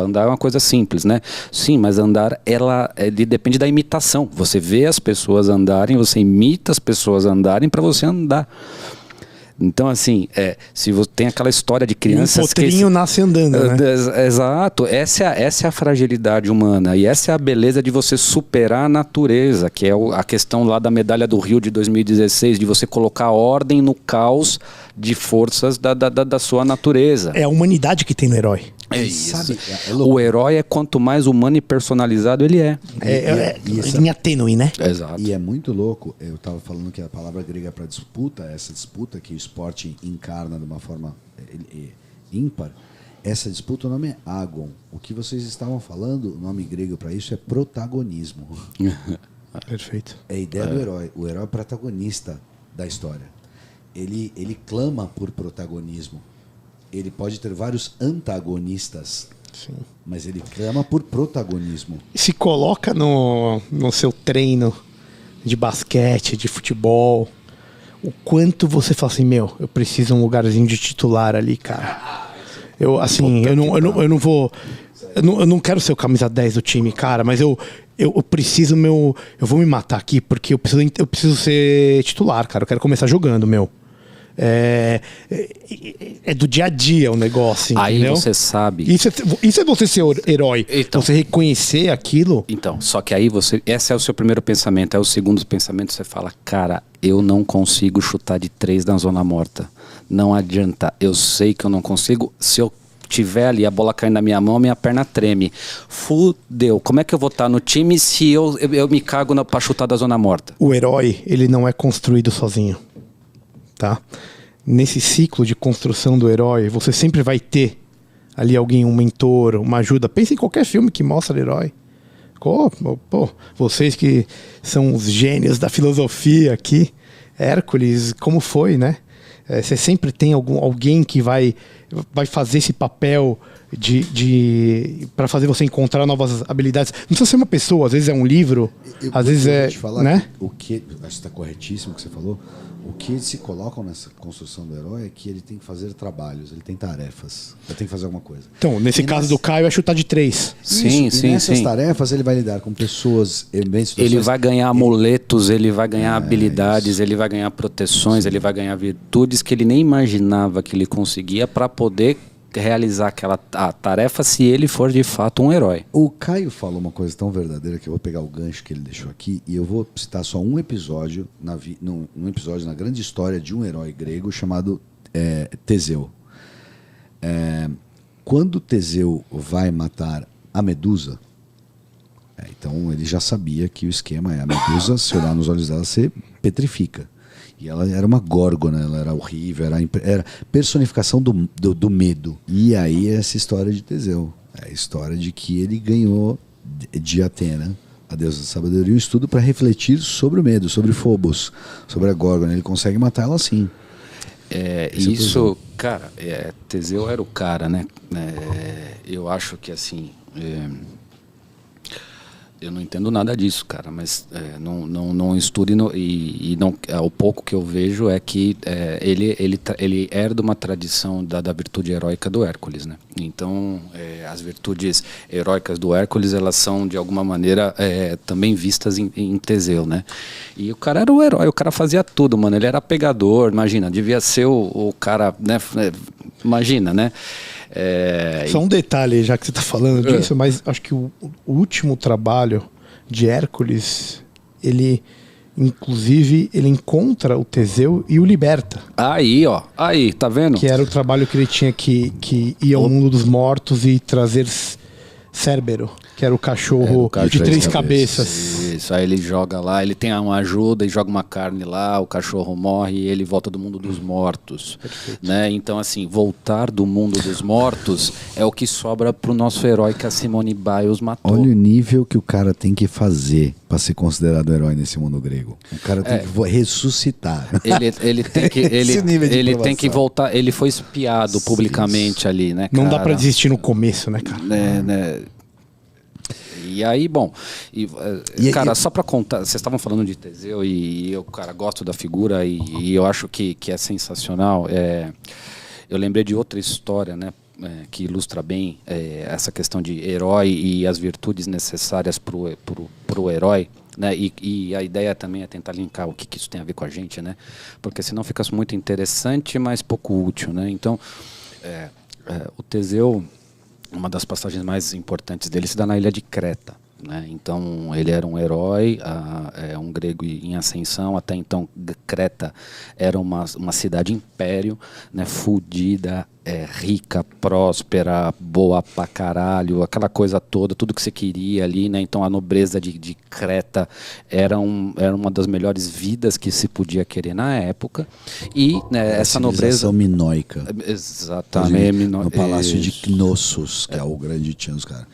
Andar é uma coisa simples, né? Sim, mas andar, ele depende da imitação. Você vê as pessoas andarem, você imita as pessoas andarem para você andar. Então, assim, se você tem aquela história de crianças... Um potrinho nasce andando, né? Exato. Essa é a fragilidade humana. E essa é a beleza de você superar a natureza, que é a questão lá da medalha do Rio de 2016, de você colocar ordem no caos de forças da sua natureza. É a humanidade que tem no herói. É isso. Sabe, o herói é quanto mais humano e personalizado ele é. Linha tênue, né? Exato. E é muito louco. Eu estava falando que a palavra grega para disputa, essa disputa que o esporte encarna de uma forma ímpar, essa disputa, o nome é agon. O que vocês estavam falando, o nome grego para isso é protagonismo. Perfeito. É a ideia do herói. O herói é o protagonista da história. Ele clama por protagonismo. Ele pode ter vários antagonistas, sim, mas ele clama por protagonismo. Se coloca no seu treino de basquete, de futebol, o quanto você fala assim, meu, eu preciso de um lugarzinho de titular ali, cara. Eu não quero ser o camisa 10 do time, cara, mas eu preciso, eu vou me matar aqui porque eu preciso ser titular, cara. Eu quero começar jogando, meu. É do dia a dia o negócio, entendeu? Aí você sabe. Isso é você ser herói. Então, você reconhecer aquilo. Então, só que aí esse é o seu primeiro pensamento. É o segundo pensamento, você fala, cara, eu não consigo chutar de 3 na zona morta. Não adianta. Eu sei que eu não consigo. Se eu tiver ali a bola caindo na minha mão, minha perna treme. Fudeu. Como é que eu vou estar no time se eu me cago pra chutar da zona morta? O herói, ele não é construído sozinho. Tá? Nesse ciclo de construção do herói, você sempre vai ter ali alguém, um mentor, uma ajuda. Pense em qualquer filme que mostra herói. Vocês que são os gênios da filosofia aqui, Hércules, como foi, né? Você sempre tem alguém que vai fazer esse papel para fazer você encontrar novas habilidades. Não precisa ser uma pessoa, às vezes é um livro, às vezes é, né? O que está corretíssimo o que você falou. O que eles se colocam nessa construção do herói é que ele tem que fazer trabalhos, ele tem tarefas, ele tem que fazer alguma coisa. Então, nesse caso do Caio é chutar de 3. Sim. Nessas tarefas ele vai lidar com pessoas, ele vai ganhar amuletos, ele vai ganhar habilidades, ele vai ganhar proteções, ele vai ganhar virtudes que ele nem imaginava que ele conseguia para poder realizar aquela tarefa se ele for de fato um herói. O Caio falou uma coisa tão verdadeira que eu vou pegar o gancho que ele deixou aqui e eu vou citar só um episódio num episódio na grande história de um herói grego chamado Teseu. Quando Teseu vai matar a Medusa, então ele já sabia que o esquema é a Medusa, se olhar nos olhos dela, você petrifica. E ela era uma górgona, ela era horrível, era personificação do medo. E aí essa história de Teseu, a história de que ele ganhou de Atena, a deusa da sabedoria, um estudo para refletir sobre o medo, sobre Phobos, sobre a górgona. Ele consegue matar ela assim. Isso, cara, Teseu era o cara, né? Eu acho que assim... Eu não entendo nada disso, cara, mas não estudo e não, o pouco que eu vejo é que ele herda uma tradição da virtude heróica do Hércules, né? Então, as virtudes heróicas do Hércules, elas são, de alguma maneira, também vistas em Teseu, né? E o cara era o herói, o cara fazia tudo, mano. Ele era pegador, imagina, devia ser o cara, né? Imagina, né? Só um detalhe, já que você está falando disso, mas acho que o último trabalho de Hércules, ele encontra o Teseu e o liberta. Aí, tá vendo? Que era o trabalho que ele tinha que ir ao mundo dos mortos e trazer Cérbero, que era o cachorro de 3 cabeças. Isso, aí ele joga lá, ele tem uma ajuda e joga uma carne lá, o cachorro morre e ele volta do mundo dos mortos. Né? Então, assim, voltar do mundo dos mortos é o que sobra pro nosso herói que a Simone Biles matou. Olha o nível que o cara tem que fazer para ser considerado herói nesse mundo grego. O cara tem que ressuscitar. Ele tem que voltar, ele foi espiado publicamente ali, né, cara? Não dá para desistir no começo, né, cara? Né? E aí, bom, cara, só pra contar, vocês estavam falando de Teseu e eu, cara, gosto da figura e eu acho que é sensacional. Eu lembrei de outra história, né, que ilustra bem essa questão de herói e as virtudes necessárias pro herói, né, e a ideia também é tentar linkar o que isso tem a ver com a gente, né, porque senão fica muito interessante, mas pouco útil, né. Então, o Teseu... Uma das passagens mais importantes dele se dá na ilha de Creta, né? Então ele era um herói, um grego em ascensão. Até então Creta era uma cidade império, né? Fudida, rica, próspera, boa pra caralho, aquela coisa toda, tudo que você queria ali, né? Então a nobreza de Creta era uma das melhores vidas que se podia querer na época. E né, essa nobreza minoica. Exatamente. No palácio de Knossos, que é o grande Tchanos, cara.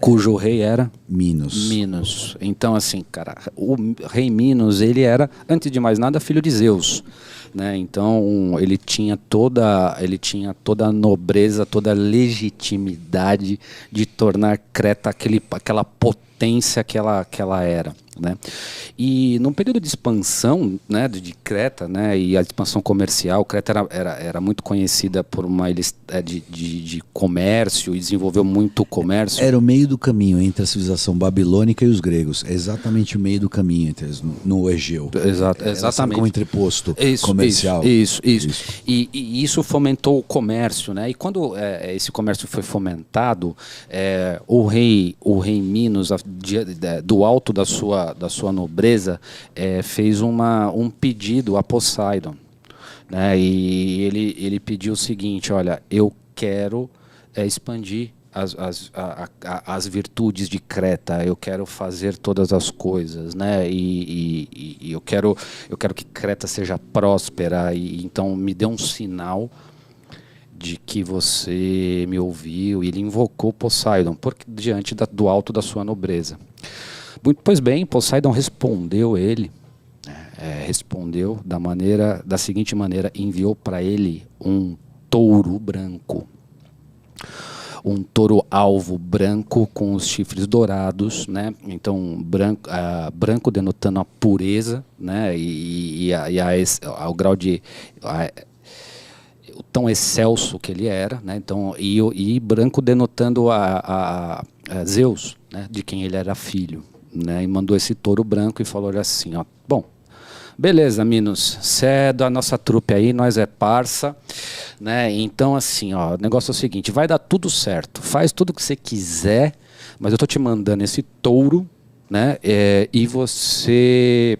Cujo rei era? Minos. Então, assim, cara, o rei Minos, ele era, antes de mais nada, filho de Zeus, né? Então, ele tinha toda a nobreza, toda a legitimidade de tornar Creta aquela potência que ela era, né? E num período de expansão, né, de Creta, né, e a expansão comercial, Creta era muito conhecida por uma de comércio e desenvolveu muito comércio. Era o meio do caminho entre a civilização babilônica e os gregos. É exatamente o meio do caminho entre eles, no Egeu. Exatamente. Como entreposto comercial. Isso. E isso fomentou o comércio, né? E quando esse comércio foi fomentado, o rei Minos, do alto da sua nobreza, fez um pedido a Poseidon, né? E ele pediu o seguinte: olha, eu quero expandir as virtudes de Creta, eu quero fazer todas as coisas, né? E eu quero que Creta seja próspera, e então me dê um sinal de que você me ouviu. E ele invocou Poseidon diante do alto da sua nobreza. Pois bem, Poseidon respondeu da seguinte maneira: enviou para ele um touro branco, um touro alvo branco com os chifres dourados, né? Então branco denotando a pureza, né? Ao grau de o tão excelso que ele era, né? Então, e branco denotando a Zeus, né? De quem ele era filho, né? E mandou esse touro branco e falou assim: ó, bom, beleza, Minos, você é da nossa trupe aí, nós é parça, né? Então, assim, ó, o negócio é o seguinte: vai dar tudo certo, faz tudo o que você quiser, mas eu tô te mandando esse touro, né? E você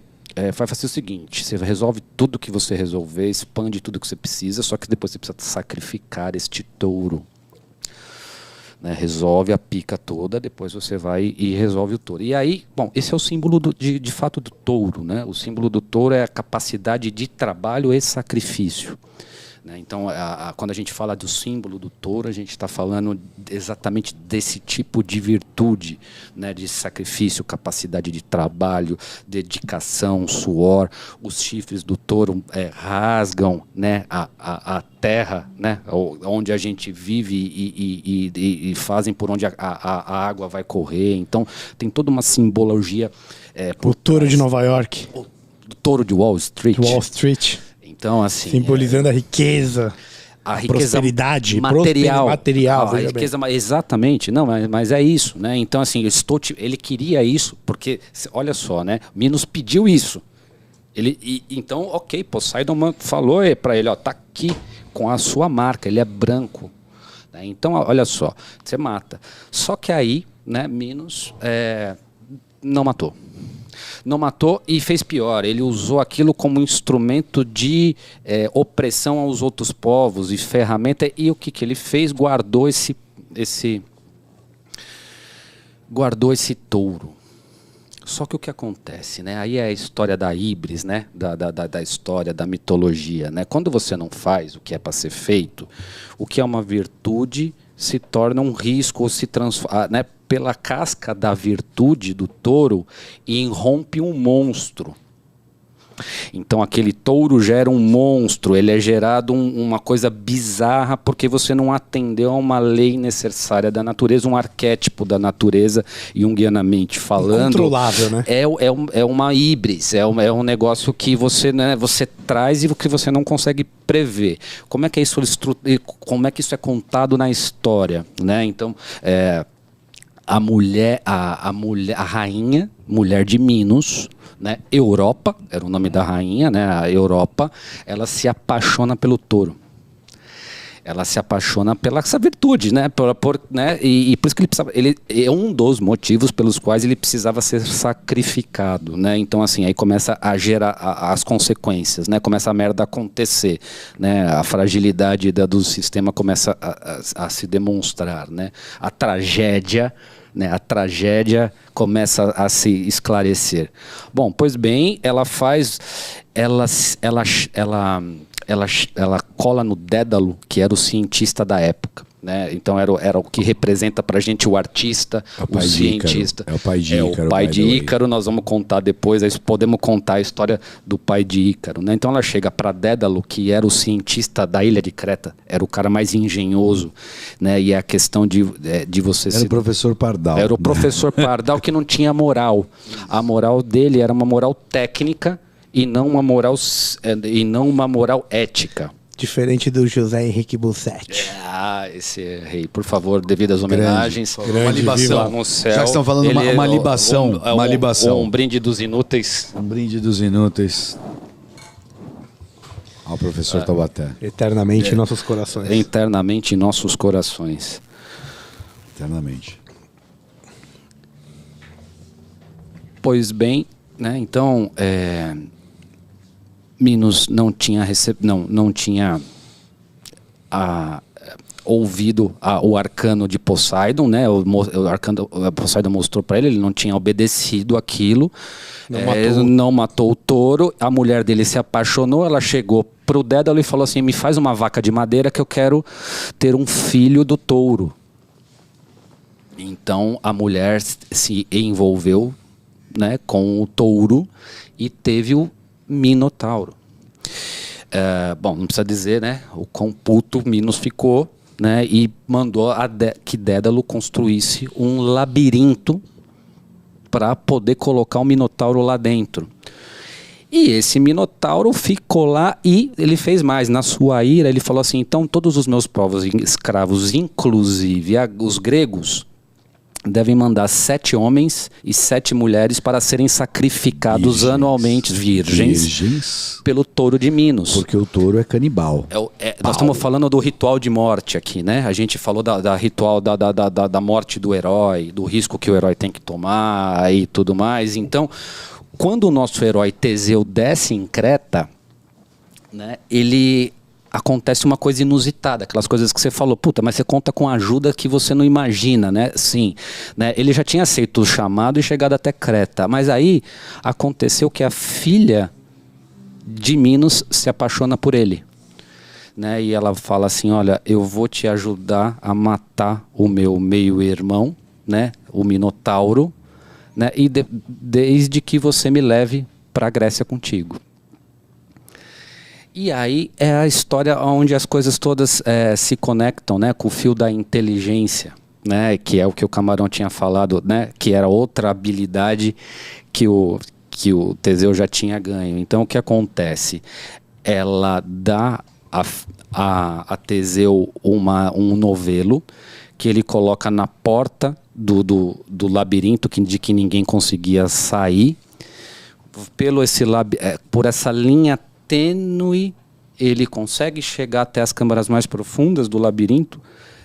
vai fazer o seguinte: você resolve tudo que você resolver, expande tudo que você precisa, só que depois você precisa sacrificar este touro, né? Resolve a pica toda, depois você vai e resolve o touro. E aí, bom, esse é o símbolo de fato do touro, né? O símbolo do touro é a capacidade de trabalho e sacrifício, né? Então, quando a gente fala do símbolo do touro, a gente está falando exatamente desse tipo de virtude, né? De sacrifício, capacidade de trabalho, dedicação, suor. Os chifres do touro rasgam, né? A terra, né? Onde a gente vive, e fazem por onde a água vai correr. Então, tem toda uma simbologia. O touro de Nova York. O touro de Wall Street. Então, assim, simbolizando a riqueza, a prosperidade material, a riqueza, exatamente, não, mas é isso, né? Então, assim, ele queria isso porque, olha só, né? Minos pediu isso. Então, ok, Poseidon falou para ele, ó, tá aqui com a sua marca, ele é branco, né? Então, olha só, você mata. Só que aí, né? Minos não matou. Não matou e fez pior. Ele usou aquilo como instrumento de opressão aos outros povos e ferramenta. E o que ele fez? Guardou esse touro. Só que o que acontece, né? Aí é a história da híbris, né? Da história, da mitologia, né? Quando você não faz o que é para ser feito, o que é uma virtude se torna um risco, ou se transforma, né? Pela casca da virtude do touro, e irrompe um monstro. Então aquele touro gera um monstro, ele é gerado uma coisa bizarra porque você não atendeu a uma lei necessária da natureza, um arquétipo da natureza, junguianamente falando. Incontrolável, né? É uma híbris, é um negócio que você, né, você traz e que você não consegue prever. Como é que isso é contado na história, né? Então, a rainha, mulher de Minos, né, Europa, era o nome da rainha, né, a Europa, ela se apaixona pelo touro. ela se apaixona pela essa virtude, né? Né? E por isso que ele é um dos motivos pelos quais ele precisava ser sacrificado, né? Então, assim, aí começa a gerar as consequências, né? Começa a merda a acontecer, né? A fragilidade do sistema começa a se demonstrar, né? A tragédia, né? A tragédia começa a se esclarecer. Bom, pois bem, ela cola no Dédalo, que era o cientista da época, né? Então era o que representa pra gente o artista, o cientista. É o pai de Ícaro. É o pai de Ícaro. Nós vamos contar depois, podemos contar a história do pai de Ícaro, né? Então ela chega para Dédalo, que era o cientista da ilha de Creta, era o cara mais engenhoso, né? E é a questão de você Era o professor Pardal. Era o professor Pardal que não tinha moral. A moral dele era uma moral técnica e não uma moral ética. Diferente do José Henrique Bussetti. Esse rei, por favor, devido às homenagens. Uma libação. No céu, já que estão falando uma libação. Uma libação. Um brinde dos inúteis. Um brinde dos inúteis. Ao professor Taubaté. Eternamente em nossos corações. Eternamente em nossos corações. Eternamente. Pois bem, né? Então, Minos não tinha ouvido o arcano de Poseidon, né? O arcano Poseidon mostrou para ele não tinha obedecido aquilo, não matou o touro. A mulher dele se apaixonou, ela chegou pro Dédalo e falou assim: me faz uma vaca de madeira que eu quero ter um filho do touro. Então a mulher se envolveu, né, com o touro e teve o Minotauro. Bom, não precisa dizer, né, o quão puto Minos ficou, né, e mandou que Dédalo construísse um labirinto para poder colocar o Minotauro lá dentro. E esse Minotauro ficou lá e ele fez mais. Na sua ira, ele falou assim: então todos os meus povos escravos, inclusive os gregos, devem mandar 7 homens e 7 mulheres para serem sacrificados anualmente, virgens, pelo touro de Minos. Porque o touro é canibal. Nós estamos falando do ritual de morte aqui, né? A gente falou da ritual da morte do herói, do risco que o herói tem que tomar e tudo mais. Então, quando o nosso herói Teseu desce em Creta, né, acontece uma coisa inusitada, aquelas coisas que você falou, puta, mas você conta com ajuda que você não imagina, né? Sim, né? Ele já tinha aceito o chamado e chegado até Creta, mas aí aconteceu que a filha de Minos se apaixona por ele, né? E ela fala assim: olha, eu vou te ajudar a matar o meu meio-irmão, né? O Minotauro, né? E desde que você me leve para a Grécia contigo. E aí é a história onde as coisas todas se conectam, né, com o fio da inteligência, né, que é o que o Camarão tinha falado, né, que era outra habilidade que o Teseu já tinha ganho. Então o que acontece? Ela dá a Teseu um novelo que ele coloca na porta do labirinto de que ninguém conseguia sair. Por essa linha tênue, ele consegue chegar até as câmaras mais profundas do labirinto,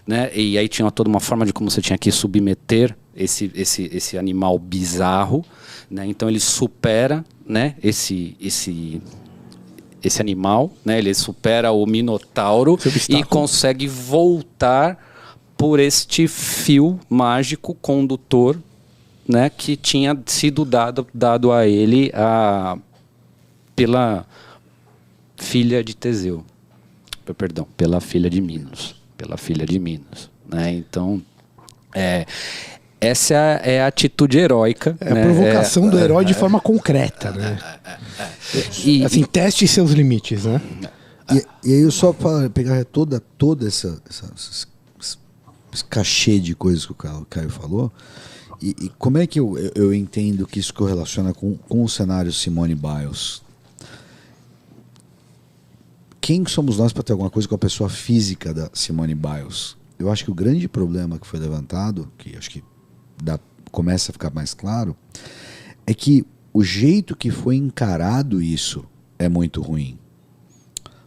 né? E aí tinha toda uma forma de como você tinha que submeter esse animal bizarro, né? Então ele supera, né, esse animal, né? Ele supera o Minotauro e consegue voltar por este fio mágico condutor, né, que tinha sido dado a ele pela filha de Teseu, perdão, pela filha de Minos, né? Então, essa é a atitude heróica. É, né? A provocação do herói de forma concreta, né? E assim, teste seus limites, né? E aí eu só para pegar toda esse cachê de coisas que o Caio falou, e como é que eu entendo que isso correlaciona com o cenário Simone Biles? Quem somos nós para ter alguma coisa com a pessoa física da Simone Biles? Eu acho que o grande problema que foi levantado, que acho que começa a ficar mais claro, é que o jeito que foi encarado isso é muito ruim.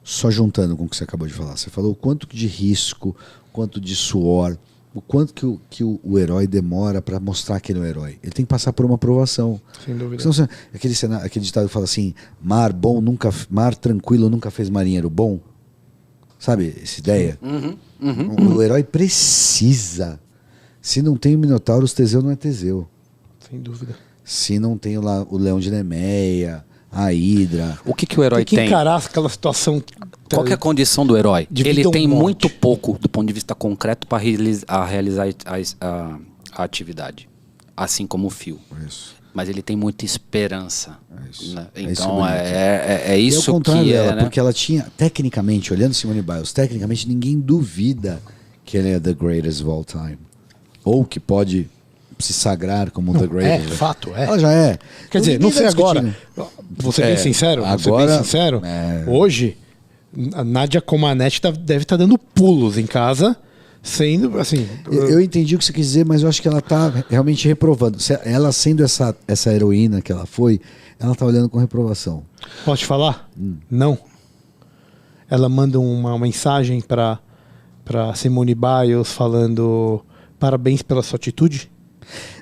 só juntando com o que você acabou de falar, você falou o quanto de risco, quanto de suor, o quanto que o herói demora para mostrar que ele é um herói. Ele tem que passar por uma aprovação. Sem dúvida. Senão, aquele ditado que fala assim, mar tranquilo nunca fez marinheiro bom. Sabe essa ideia? O herói precisa. Se não tem o Minotauros, Teseu não é Teseu. Sem dúvida. Se não tem o Leão de Nemeia, a Hidra. O que o herói tem que encarar aquela situação. Qual que é a condição do herói? Ele tem muito pouco do ponto de vista concreto para realizar a atividade, assim como o fio. Isso. Mas ele tem muita esperança. Né? Então é isso ao contrário que dela, né? porque ela tinha, tecnicamente, olhando Simone Biles, tecnicamente ninguém duvida que ele é the greatest of all time. Ou que pode se sagrar como the greatest. Fato, é. Ela já é. Quer dizer, não sei agora. Vou ser bem sincero. Agora, hoje, a Nadia Comaneci deve estar dando pulos em casa, sendo assim. Eu entendi o que você quis dizer, mas eu acho que ela está realmente reprovando. Ela sendo essa heroína que ela foi, ela está olhando com reprovação. Posso te falar? Não. Ela manda uma mensagem para Simone Biles falando parabéns pela sua atitude.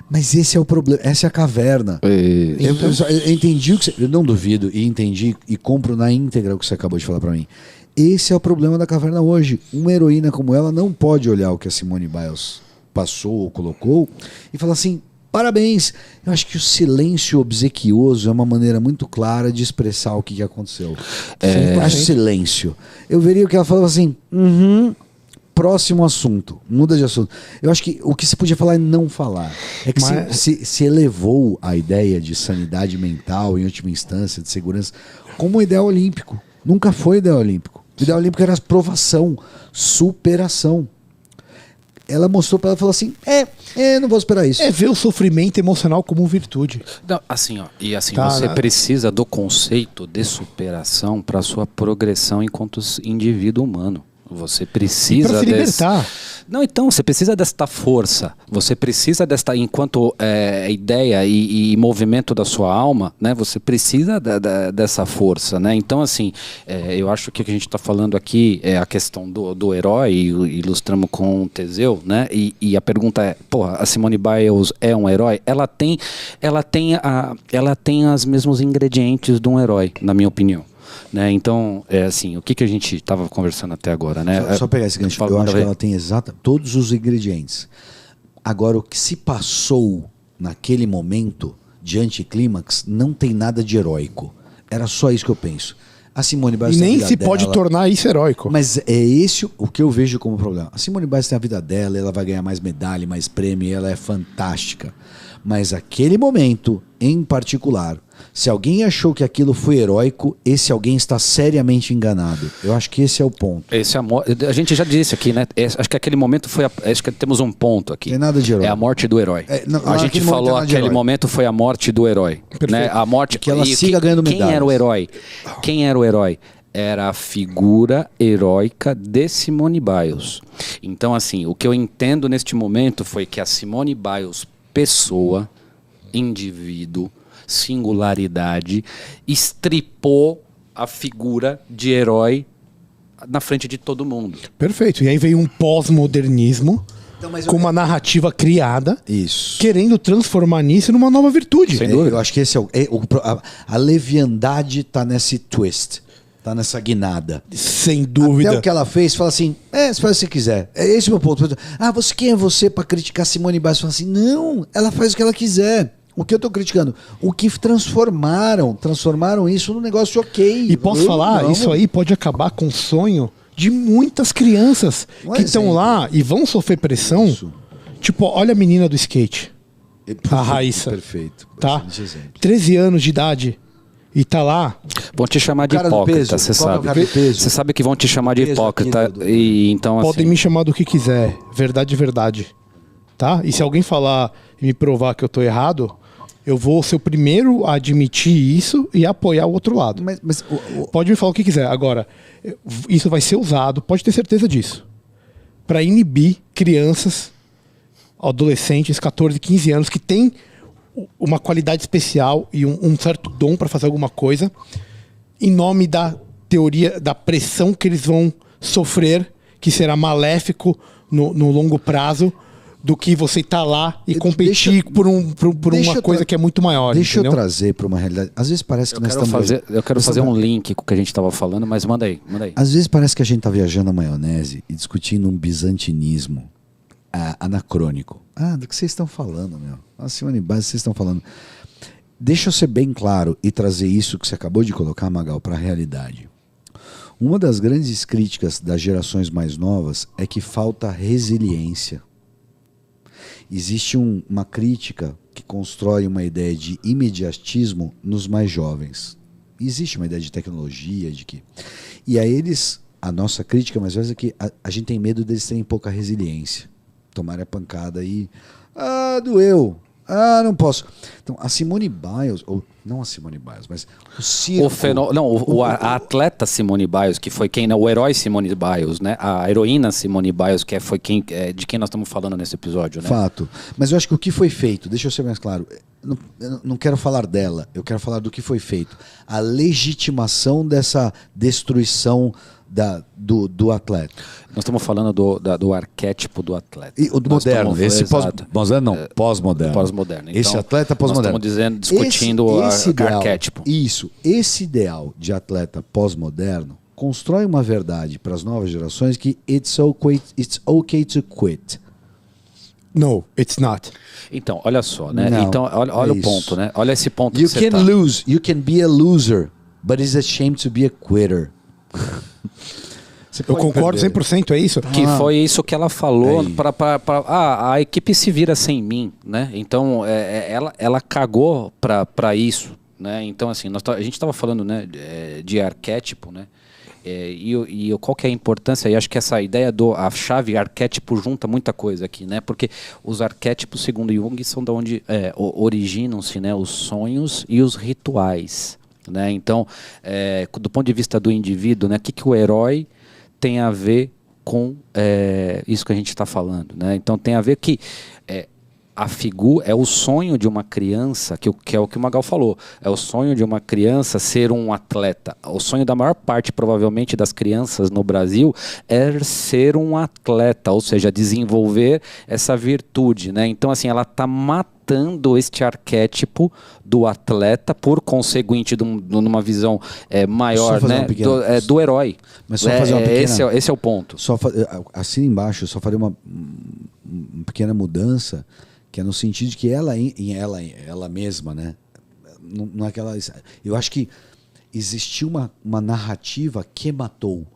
Mas esse é o problema, essa é a caverna. Eu entendi o que você, eu não duvido e entendi e compro na íntegra o que você acabou de falar para mim. Esse é o problema da caverna hoje. Uma heroína como ela não pode olhar o que a Simone Biles passou ou colocou e falar assim, parabéns. Eu acho que o silêncio obsequioso é uma maneira muito clara de expressar o que aconteceu. Acho silêncio. Eu veria o que ela falava assim, próximo assunto, muda de assunto. Eu acho que o que se podia falar é não falar. É que se elevou a ideia de sanidade mental, em última instância, de segurança, como um ideal olímpico. Nunca foi ideal olímpico. O ideal olímpico era aprovação, superação. Ela mostrou para ela e falou assim, não vou esperar isso. É ver o sofrimento emocional como virtude. Não, assim, você precisa do conceito de superação para sua progressão enquanto indivíduo humano. Você precisa para se libertar. Não, então, você precisa desta força. Você precisa desta, enquanto ideia e movimento da sua alma, né? Você precisa dessa força, né? Então, assim, eu acho que o que a gente está falando aqui é a questão do herói, e ilustramos com o Teseu, né? E a pergunta é, a Simone Biles é um herói? Ela tem os mesmos ingredientes de um herói, na minha opinião. Né? Então, assim, o que a gente estava conversando até agora, né? Só pegar esse gancho, eu acho que ela tem todos os ingredientes. Agora, o que se passou naquele momento de anticlímax não tem nada de heróico. Era só isso que eu penso. A Simone Biles e nem se pode tornar isso heróico. Mas é esse o que eu vejo como problema. A Simone Biles tem a vida dela, ela vai ganhar mais medalha, mais prêmio, ela é fantástica. Mas aquele momento, em particular, se alguém achou que aquilo foi heróico, esse alguém está seriamente enganado. Eu acho que esse é o ponto. A gente já disse aqui, né? Acho que aquele momento foi... Acho que temos um ponto aqui. Tem nada de herói. É a morte do herói. A gente falou que aquele momento foi a morte do herói. Né? A morte... Que ela siga ganhando medalhas. Quem era o herói? Quem era o herói? Era a figura heróica de Simone Biles. Então, assim, o que eu entendo neste momento foi que a Simone Biles, pessoa, indivíduo, singularidade, estripou a figura de herói na frente de todo mundo. Perfeito. E aí veio um pós-modernismo com uma narrativa criada, querendo transformar nisso numa nova virtude. Sem dúvida. Eu acho que esse a leviandade está nesse twist. Tá nessa guinada. Sem dúvida. Até o que ela fez, fala assim, você faz o que você quiser. Esse é o meu ponto. Quem é você para criticar Simone Biles? Fala assim, não, ela faz o que ela quiser. O que eu tô criticando? O que transformaram isso num negócio ok. E posso falar, isso aí pode acabar com o sonho de muitas crianças que estão lá e vão sofrer pressão. Isso. Tipo, olha a menina do skate. A Raíssa. Perfeito. Tá? 13 anos de idade. E tá lá. Vão te chamar de hipócrita, você sabe. Você sabe que vão te chamar de hipócrita. E então, podem me chamar do que quiser. Verdade, verdade. Tá? E se alguém falar e me provar que eu tô errado, eu vou ser o primeiro a admitir isso e apoiar o outro lado. Pode me falar o que quiser. Agora, isso vai ser usado, pode ter certeza disso, para inibir crianças, adolescentes, 14, 15 anos, que têm uma qualidade especial e um certo dom para fazer alguma coisa, em nome da teoria da pressão que eles vão sofrer, que será maléfico no longo prazo, do que você tá lá e competir por uma coisa que é muito maior. Deixa entendeu? eu trazer para uma realidade. Às vezes parece que eu quero fazer um link com o que a gente estava falando, mas manda aí. Às vezes parece que a gente tá viajando na maionese e discutindo um bizantinismo anacrônico. Do que vocês estão falando, meu? Simone Biles, vocês estão falando. Deixa eu ser bem claro e trazer isso que você acabou de colocar, Magal, para a realidade. Uma das grandes críticas das gerações mais novas é que falta resiliência. Existe uma crítica que constrói uma ideia de imediatismo nos mais jovens. Existe uma ideia de tecnologia, de que... E a eles, a nossa crítica mais vezes é que a gente tem medo deles terem pouca resiliência. Tomarem a pancada e... doeu. Não posso. Então, a Simone Biles, ou não a Simone Biles, mas o circo... A atleta Simone Biles, que foi quem, o herói Simone Biles, né? A heroína Simone Biles, que foi de quem nós estamos falando nesse episódio, né? Fato. Mas eu acho que o que foi feito, deixa eu ser mais claro, eu não quero falar dela, eu quero falar do que foi feito. A legitimação dessa destruição do atleta. Nós estamos falando do arquétipo do atleta. E o do moderno, pós-moderno. Pós-moderno. Então, esse atleta pós-moderno. Nós estamos discutindo o arquétipo. Isso, esse ideal de atleta pós-moderno constrói uma verdade para as novas gerações que it's okay to quit. No, it's not. Então, olha só, né? Não, então, olha o ponto, né? Olha esse ponto you can lose, you can be a loser, but it's a shame to be a quitter. Eu concordo 100%, é isso? Que foi isso que ela falou a equipe se vira sem mim, né? Então ela cagou para isso, né? Então assim, a gente estava falando, né, de arquétipo, né? E qual que é a importância? E acho que essa ideia a chave arquétipo junta muita coisa aqui, né? Porque os arquétipos, segundo Jung, são de onde originam-se, né, os sonhos e os rituais. Né? Então, do ponto de vista do indivíduo, né, o que o herói tem a ver com isso que a gente está falando? Né? Então, tem a ver que a figura é o sonho de uma criança, que é o que o Magal falou, é o sonho de uma criança ser um atleta. O sonho da maior parte, provavelmente, das crianças no Brasil é ser um atleta, ou seja, desenvolver essa virtude. Né? Então, assim, ela está matando este arquétipo do atleta, por conseguinte, numa visão maior, né, do herói. Mas só fazer uma pequena... Esse é o ponto. Assim embaixo, eu só faria uma pequena mudança, que é no sentido de que ela mesma, né? Não é aquela... Eu acho que existiu uma narrativa que matou.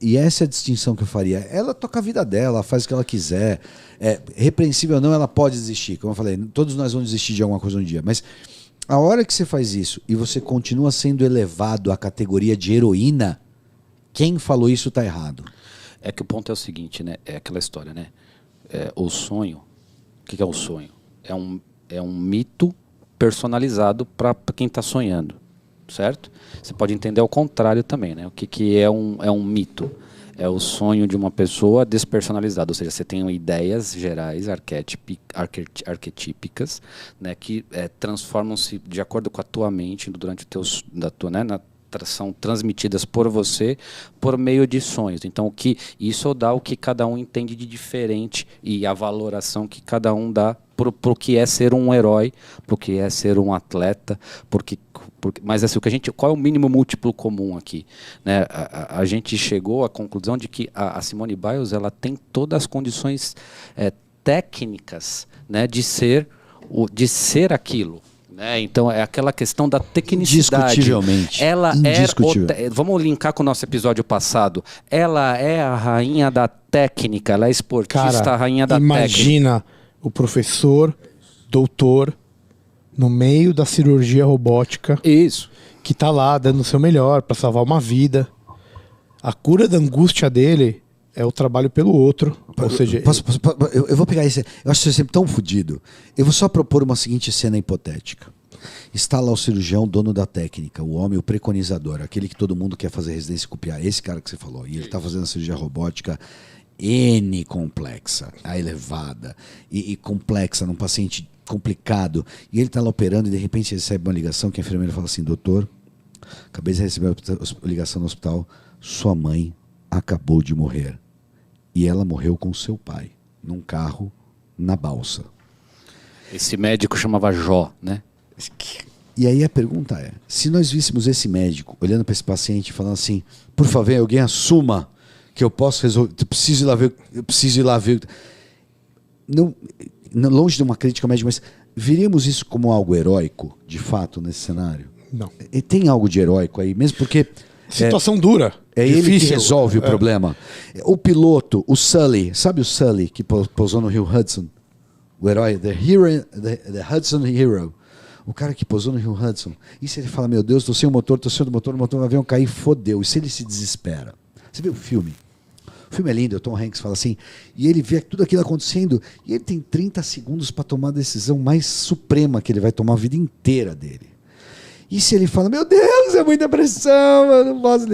E essa é a distinção que eu faria. Ela toca a vida dela, faz o que ela quiser. Repreensível ou não, ela pode desistir. Como eu falei, todos nós vamos desistir de alguma coisa um dia. Mas a hora que você faz isso e você continua sendo elevado à categoria de heroína, quem falou isso está errado. É que o ponto é o seguinte, né? É aquela história, né? O sonho. O que é o sonho? É um mito personalizado para quem está sonhando. Certo? Você pode entender ao contrário também, né? O que é um mito? É o sonho de uma pessoa despersonalizada, ou seja, você tem ideias gerais, arquetípicas, né, que transformam-se de acordo com a tua mente durante são transmitidas por você por meio de sonhos. Então, isso dá o que cada um entende de diferente e a valoração que cada um dá pro que é ser um herói, pro que é ser um atleta, mas assim, qual é o mínimo múltiplo comum aqui? Né? A gente chegou à conclusão de que a Simone Biles ela tem todas as condições técnicas, né, de ser aquilo. Então é aquela questão da tecnicidade. Indiscutivelmente. Vamos linkar com o nosso episódio passado. Ela é a rainha da técnica, ela é esportista, a rainha da técnica. Imagina o professor, doutor, no meio da cirurgia robótica. Isso. Que tá lá dando o seu melhor para salvar uma vida. A cura da angústia dele é o trabalho pelo outro. Ou seja, eu vou pegar esse. Eu acho que você é sempre tão fodido. Eu vou só propor uma seguinte cena hipotética. Está lá o cirurgião, dono da técnica, o homem, o preconizador, aquele que todo mundo quer fazer residência e copiar. Esse cara que você falou. E ele está fazendo a cirurgia robótica N complexa, a elevada, e complexa, num paciente complicado. E ele está lá operando e de repente ele recebe uma ligação que a enfermeira fala assim: doutor, acabei de receber a ligação no hospital, sua mãe acabou de morrer. E ela morreu com seu pai, num carro, na balsa. Esse médico chamava Jó, né? E aí a pergunta é, se nós víssemos esse médico olhando para esse paciente falando assim, por favor, alguém assuma que eu posso resolver, eu preciso ir lá ver. Não, longe de uma crítica médica, mas veríamos isso como algo heróico, de fato, nesse cenário? Não. E tem algo de heróico aí, mesmo porque... Situação dura. É difícil. Ele que resolve o problema. O piloto, o Sully, sabe o Sully que pousou no Rio Hudson? O herói, the Hudson Hero. O cara que pousou no Rio Hudson. E se ele fala, meu Deus, tô sem o motor, o motor do avião cair, fodeu. E se ele se desespera? Você vê o filme? O filme é lindo, o Tom Hanks fala assim, e ele vê tudo aquilo acontecendo, e ele tem 30 segundos para tomar a decisão mais suprema que ele vai tomar a vida inteira dele. E se ele fala, meu Deus, é muita pressão, eu não posso...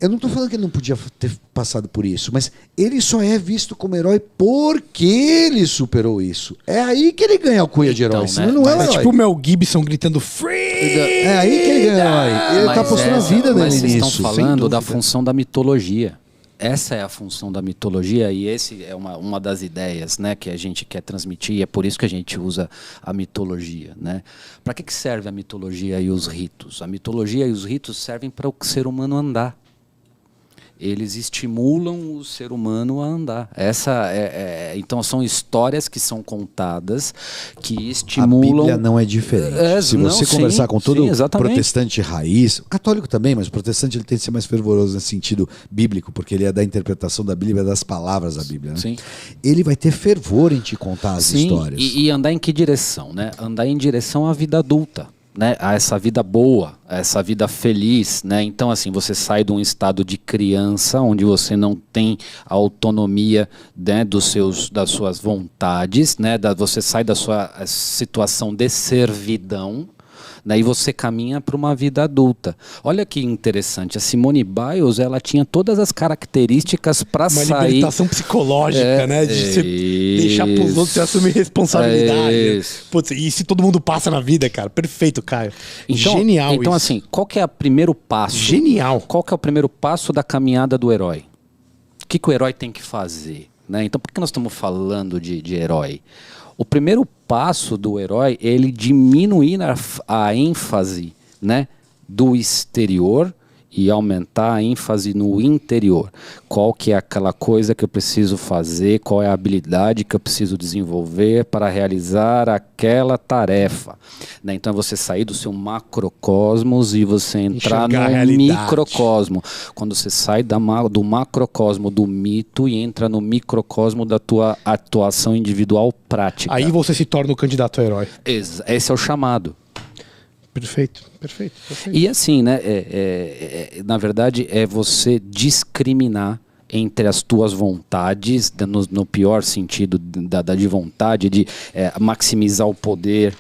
Eu não estou falando que ele não podia ter passado por isso, mas ele só é visto como herói porque ele superou isso. É aí que ele ganha a alcunha de herói, senão não é um herói. É tipo o Mel Gibson gritando free! É aí que ele ganha herói. Ele está postando a vida dele nisso. Mas vocês estão falando da função da mitologia. Essa é a função da mitologia e esse é uma das ideias, né, que a gente quer transmitir e é por isso que a gente usa a mitologia, né? Para que serve a mitologia e os ritos? A mitologia e os ritos servem para o ser humano andar. Eles estimulam o ser humano a andar. Então são histórias que são contadas que estimulam... A Bíblia não é diferente. Se você conversar com todo protestante raiz, o católico também, mas o protestante ele tem que ser mais fervoroso nesse sentido bíblico, porque ele é da interpretação da Bíblia, das palavras da Bíblia. Né? Sim. Ele vai ter fervor em te contar as histórias. E andar em que direção? Né? Andar em direção à vida adulta. Né, a essa vida boa, a essa vida feliz, né? Então assim, você sai de um estado de criança onde você não tem a autonomia, né, das suas vontades, né? Você sai da sua situação de servidão, né, e você caminha para uma vida adulta. Olha que interessante, a Simone Biles, ela tinha todas as características para sair... Uma libertação psicológica, né? De você deixar para os outros, você assumir responsabilidade. Putz, e se todo mundo passa na vida, cara? Perfeito, Caio. Então, genial então isso. assim, qual que é o primeiro passo? Genial. Qual que é o primeiro passo da caminhada do herói? O que o herói tem que fazer? Né? Então, por que nós estamos falando de herói? O primeiro passo do herói é ele diminuir a ênfase, né, do exterior e aumentar a ênfase no interior. Qual que é aquela coisa que eu preciso fazer, qual é a habilidade que eu preciso desenvolver para realizar aquela tarefa. Né? Então é você sair do seu macrocosmos e você entrar no microcosmo. Quando você sai do macrocosmo do mito e entra no microcosmo da tua atuação individual prática. Aí você se torna o candidato a herói. Esse é o chamado. Perfeito. E assim, né, na verdade, é você discriminar entre as tuas vontades, no pior sentido de vontade, de maximizar o poder,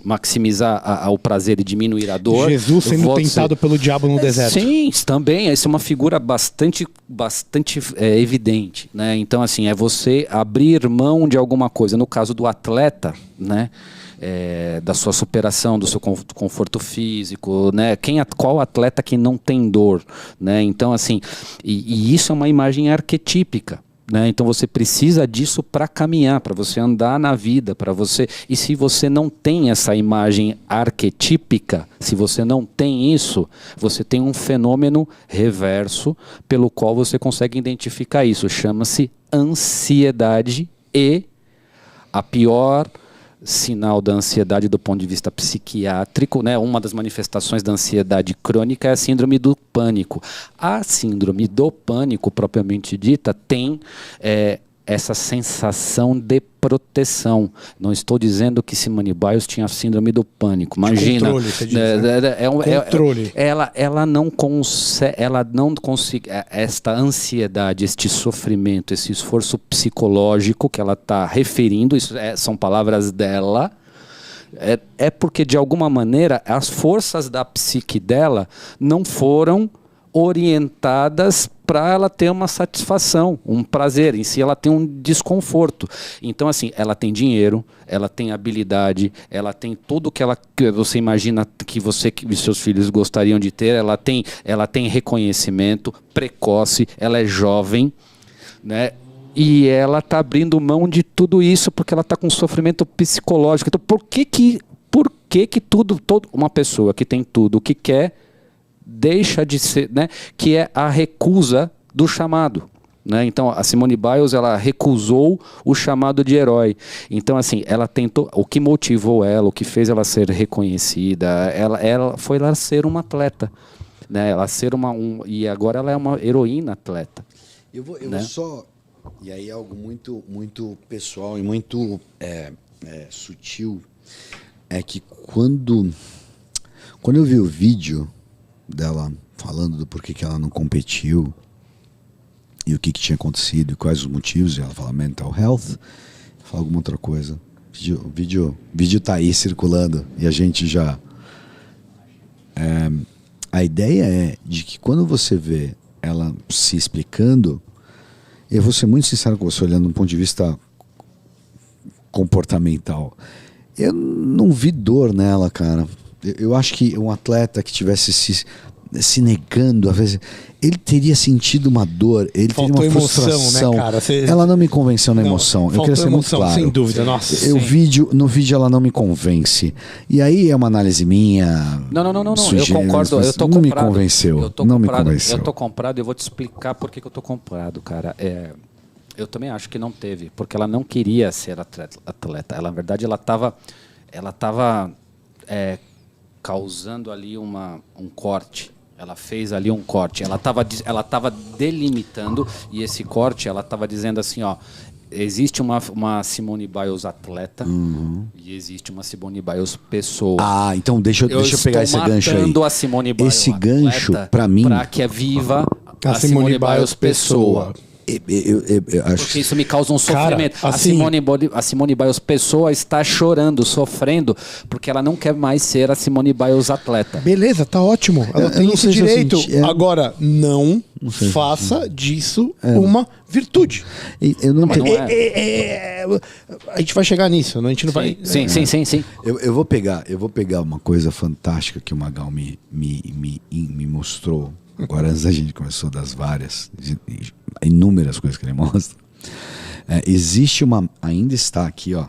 maximizar o prazer e diminuir a dor. Jesus sendo tentado pelo diabo no deserto. Sim, também. Essa é uma figura bastante evidente, né? Então, assim, é você abrir mão de alguma coisa. No caso do atleta, né? Da sua superação, do seu conforto físico, né? Qual atleta que não tem dor, né? Então, assim, e isso é uma imagem arquetípica, né? Então você precisa disso para caminhar, para você andar na vida, para você. E se você não tem essa imagem arquetípica, se você não tem isso, você tem um fenômeno reverso pelo qual você consegue identificar isso. Chama-se ansiedade e a pior sinal da ansiedade do ponto de vista psiquiátrico, né? Uma das manifestações da ansiedade crônica é a síndrome do pânico. A síndrome do pânico, propriamente dita, tem essa sensação de proteção. Não estou dizendo que Simone Biles tinha síndrome do pânico. Imagina. Controle, você diz, né? Controle. Ela não consegue. Esta ansiedade, este sofrimento, esse esforço psicológico que ela está referindo, isso são palavras dela. É porque, de alguma maneira, as forças da psique dela não foram orientadas para ela ter uma satisfação, um prazer. Em si ela tem um desconforto. Então assim, ela tem dinheiro, ela tem habilidade, ela tem tudo que você imagina que seus filhos gostariam de ter. Ela tem reconhecimento precoce, ela é jovem, né? E ela está abrindo mão de tudo isso porque ela está com sofrimento psicológico. Então por que uma pessoa que tem tudo o que quer deixa de ser, né? Que é a recusa do chamado, né? Então a Simone Biles, ela recusou o chamado de herói. Então assim, ela tentou, o que motivou ela, o que fez ela ser reconhecida, ela foi ela ser uma atleta, né? Ela ser e agora ela é uma heroína atleta. Eu vou só, e aí é algo muito, muito pessoal e muito sutil, é que quando eu vi o vídeo dela falando do porquê que ela não competiu e o que tinha acontecido e quais os motivos, e ela fala mental health, fala alguma outra coisa. O vídeo tá aí circulando e a gente já... a ideia é de que quando você vê ela se explicando, eu vou ser muito sincero com você, olhando de um ponto de vista comportamental, eu não vi dor nela, cara. Eu acho que um atleta que tivesse se negando, às vezes, ele teria sentido uma dor, ele teria uma frustração. Né, cara? Ela não me convenceu na emoção. Eu queria ser muito claro. Sem dúvida, nossa. No vídeo ela não me convence. E aí é uma análise minha. Não. Eu concordo. Eu tô não me convenceu. Me convenceu. Eu tô comprado. Eu vou te explicar por que eu tô comprado, cara. Eu também acho que não teve, porque ela não queria ser atleta. Ela, na verdade, ela tava causando ali um corte. Ela fez ali um corte. Ela estava delimitando, e esse corte, ela estava dizendo assim, ó, existe uma Simone Biles atleta e existe uma Simone Biles pessoa. Ah, então deixa eu pegar esse gancho aí. A Simone Biles esse gancho, para mim, para que é viva a Simone Biles pessoa. Eu acho porque isso me causa um sofrimento. Cara, assim, a Simone Biles pessoa está chorando, sofrendo, porque ela não quer mais ser a Simone Biles atleta. Beleza, tá ótimo. Ela tem esse direito. Agora, não faça disso uma virtude. Eu não tenho. A gente vai chegar nisso, não? A gente não vai. Sim. Eu vou pegar uma coisa fantástica que o Magal me mostrou. Agora, antes da gente começou das várias, inúmeras coisas que ele mostra, existe ainda está aqui, ó,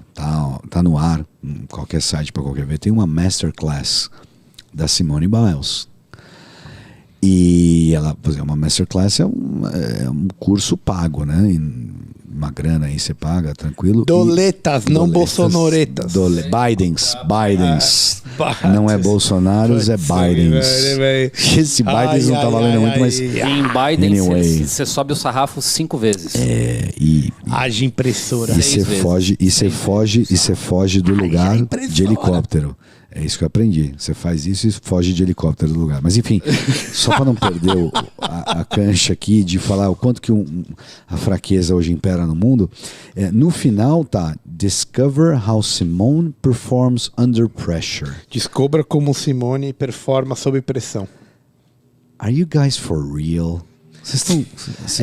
tá no ar, em qualquer site para qualquer ver, tem uma masterclass da Simone Biles. E ela, por exemplo, uma masterclass é um curso pago, né? Uma grana aí você paga, tranquilo. Doletas, não bolsonaretas. Bidens. Não é Bolsonaros, é Bidens. Esse Bidens não tá valendo muito, mas... Em Biden, você sobe o sarrafo 5 vezes. Haja impressora. E você foge do lugar de helicóptero. É isso que eu aprendi. Você faz isso e foge de helicóptero do lugar. Mas enfim, só para não perder a cancha aqui de falar o quanto que a fraqueza hoje impera no mundo, no final tá: Discover how Simone performs under pressure. Descubra como Simone performa sob pressão. Are you guys for real?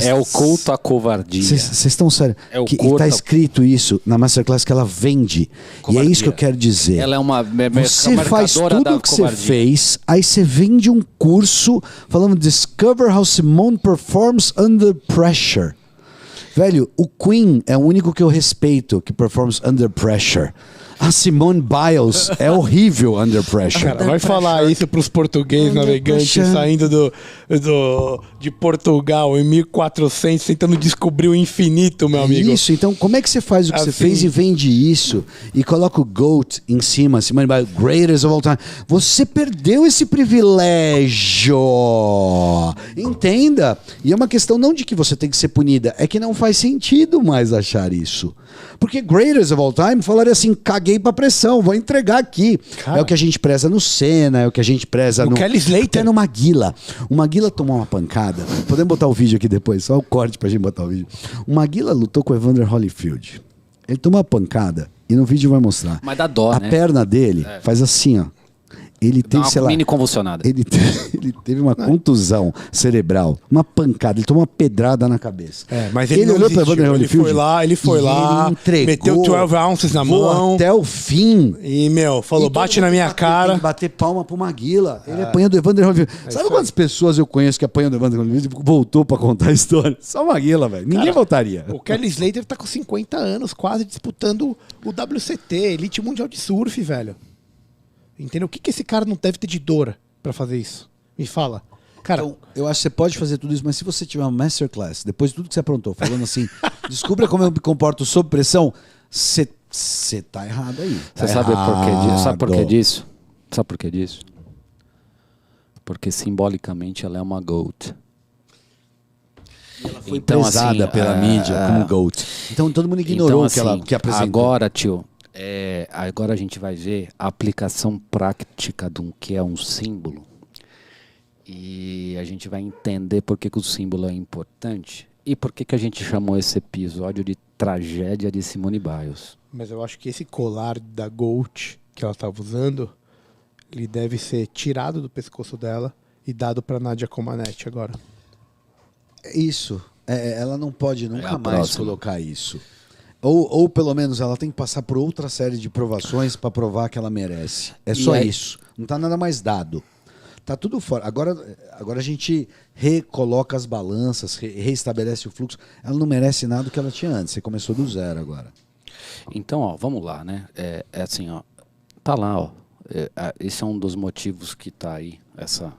É o culto à covardia. Vocês estão sérios? Está escrito isso na Masterclass que ela vende. Covardia. E é isso que eu quero dizer. Ela é uma você faz tudo o que você fez, aí você vende um curso falando Discover how Simone performs under pressure. Velho, o Queen é o único que eu respeito que performs under pressure. A Simone Biles é horrível under pressure. Cara, vai falar isso pros portugueses navegantes saindo de Portugal em 1400, tentando descobrir o infinito, meu amigo. Isso, então como é que você faz o que você fez e vende isso e coloca o GOAT em cima, Simone Biles, greatest of all time? Você perdeu esse privilégio. Entenda. E é uma questão não de que você tem que ser punida, é que não faz sentido mais achar isso. Porque greatest of all time falaria assim, caguei pra pressão, vou entregar aqui. Cara, é o que a gente preza no Senna, é o que a gente preza no Kelly Slater. Até no Maguila. O Maguila tomou uma pancada. Podemos botar o vídeo aqui depois, só o corte pra gente botar o vídeo. O Maguila lutou com o Evander Holyfield. Ele tomou uma pancada e no vídeo vai mostrar. Mas dá dó, a né? perna dele faz assim, ó. Ele teve, sei lá, mini convulsionada. Ele teve uma contusão cerebral, uma pancada, ele tomou uma pedrada na cabeça. Mas ele olhou para Evander Holyfield. Ele foi lá, entregou, meteu 12 ounces na mão. Até o fim. E, falou, bate na minha cara. Tem que bater palma pro Maguila. Ele apanhou do Evander Holyfield. Sabe quantas pessoas eu conheço que apanham do Evander Holyfield e voltou pra contar a história? Só o Maguila, velho. Ninguém voltaria. O Kelly Slater tá com 50 anos, quase disputando o WCT, Elite Mundial de Surf, velho. Entendeu? O que esse cara não deve ter de dor pra fazer isso? Me fala. Cara, então, eu acho que você pode fazer tudo isso, mas se você tiver uma masterclass, depois de tudo que você aprontou, falando assim, descubra como eu me comporto sob pressão, você tá errado aí. Você sabe por que disso? Sabe por que disso? Sabe por que disso? Porque simbolicamente ela é uma GOAT. Ela foi então, pesada assim, pela mídia como GOAT. Então todo mundo ignorou então, assim, que apresentou. Agora, tio, agora a gente vai ver a aplicação prática de um que é um símbolo. E a gente vai entender por que o símbolo é importante e por que a gente chamou esse episódio de Tragédia de Simone Biles. Mas eu acho que esse colar da GOAT que ela estava usando, ele deve ser tirado do pescoço dela e dado para Nadia Comaneci agora. Isso. Ela não pode nunca mais colocar isso. Ou pelo menos ela tem que passar por outra série de provações para provar que ela merece. É só isso. Não tá nada mais dado. Tá tudo fora. Agora a gente recoloca as balanças, reestabelece o fluxo. Ela não merece nada do que ela tinha antes. Você começou do zero agora. Então, ó, vamos lá, né? É assim, ó. Tá lá, ó. Esse é um dos motivos que tá aí, essa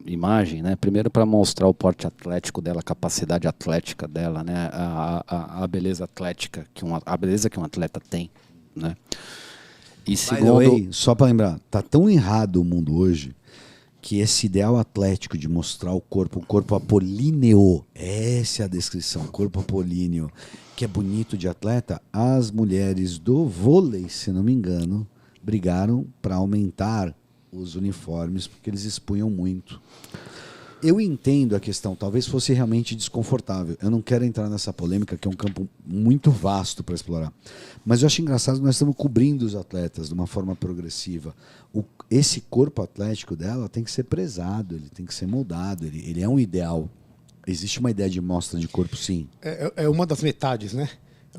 imagem, né? Primeiro para mostrar o porte atlético dela, a capacidade atlética dela, né? A beleza atlética, a beleza que um atleta tem, né? E segundo... só para lembrar, tá tão errado o mundo hoje que esse ideal atlético de mostrar o corpo apolíneo, essa é a descrição, corpo apolíneo, que é bonito de atleta, as mulheres do vôlei, se não me engano, brigaram para aumentar os uniformes, porque eles expunham muito. Eu entendo a questão, talvez fosse realmente desconfortável. Eu não quero entrar nessa polêmica, que é um campo muito vasto para explorar. Mas eu acho engraçado que nós estamos cobrindo os atletas de uma forma progressiva. Esse corpo atlético dela tem que ser prezado, ele tem que ser moldado, ele é um ideal. Existe uma ideia de mostra de corpo, sim. É uma das metades, né?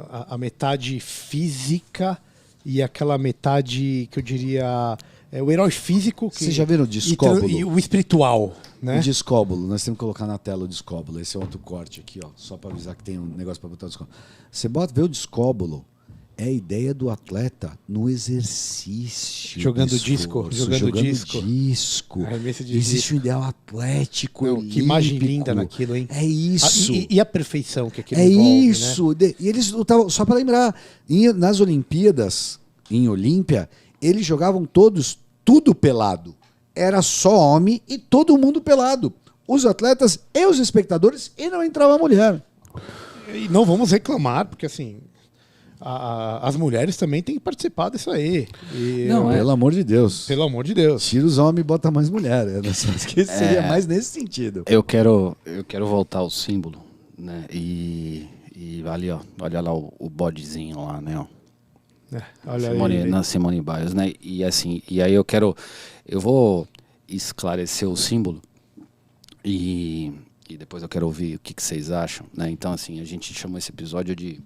A metade física e aquela metade que eu diria... o herói físico... Vocês já viram o discóbulo? E o espiritual, né? O discóbulo. Nós temos que colocar na tela o discóbulo. Esse é outro corte aqui, ó. Só para avisar que tem um negócio para botar o discóbulo. Você vê o discóbulo. É a ideia do atleta no exercício. Jogando disco. Existe um ideal atlético. Que imagem linda naquilo, hein? É isso. E a perfeição que aquilo envolve, isso. Né? E eles lutavam, só para lembrar, nas Olimpíadas, em Olímpia, eles jogavam tudo pelado. Era só homem e todo mundo pelado. Os atletas e os espectadores, e não entrava mulher. E não vamos reclamar, porque assim... As mulheres também têm que participar disso aí. Pelo amor de Deus. Pelo amor de Deus. Tira os homens e bota mais mulher. Seria mais nesse sentido. Eu quero voltar ao símbolo, né? E ali, ó, olha lá o bodezinho lá, né? Ó. Olha Simone Biles, né? E assim, e aí eu vou esclarecer o símbolo e depois eu quero ouvir o que vocês acham, né? Então assim, a gente chamou esse episódio de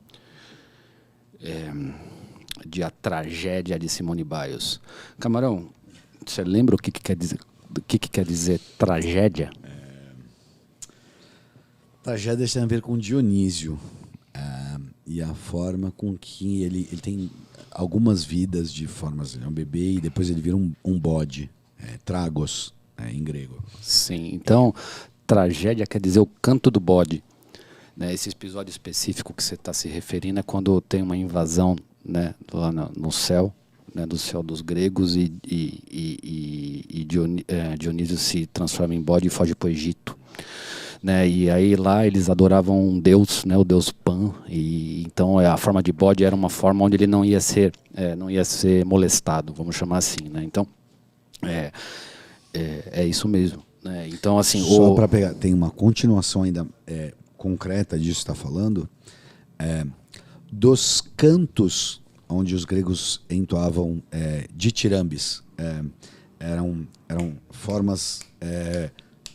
a tragédia de Simone Biles. Camarão, você lembra o que quer dizer tragédia? Tragédia tem a ver com Dionísio e a forma com que ele tem algumas vidas de formas. Ele é um bebê e depois ele vira um bode, tragos, em grego. Sim, então tragédia quer dizer o canto do bode. Né, esse episódio específico que você está se referindo é quando tem uma invasão, né, lá no céu, né, do céu dos gregos e Dionísio se transforma em bode e foge para o Egito. Né, e aí lá eles adoravam um deus, né, o deus Pan, e então a forma de bode era uma forma onde ele não ia ser molestado, vamos chamar assim. Né, então é isso mesmo. Né, então, assim, só para pegar, tem uma continuação ainda... concreta disso está falando, dos cantos onde os gregos entoavam ditirambes. eram formas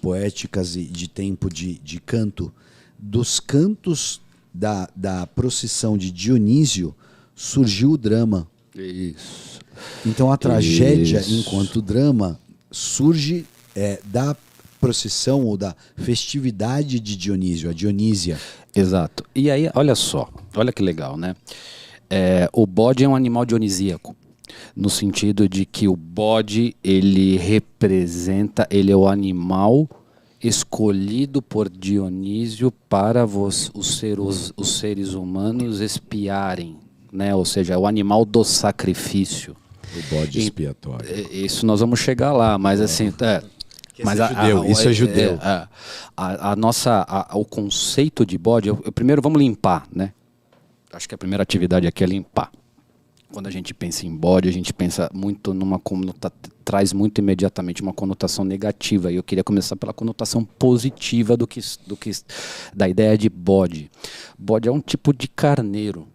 poéticas e de tempo de canto. Dos cantos da procissão de Dionísio surgiu o drama. Isso. Então a tragédia, enquanto drama, surge da procissão ou da festividade de Dionísio, a Dionísia. Exato. E aí, olha só, olha que legal, né? O bode é um animal dionisíaco, no sentido de que o bode, ele representa, ele é o animal escolhido por Dionísio para os seres humanos expiarem, né? Ou seja, é o animal do sacrifício. O bode expiatório. Isso nós vamos chegar lá, mas assim... Mas isso é judeu. O conceito de bode, primeiro vamos limpar, né? Acho que a primeira atividade aqui é limpar. Quando a gente pensa em bode, a gente pensa muito traz muito imediatamente uma conotação negativa. E eu queria começar pela conotação positiva da ideia de bode. Bode é um tipo de carneiro,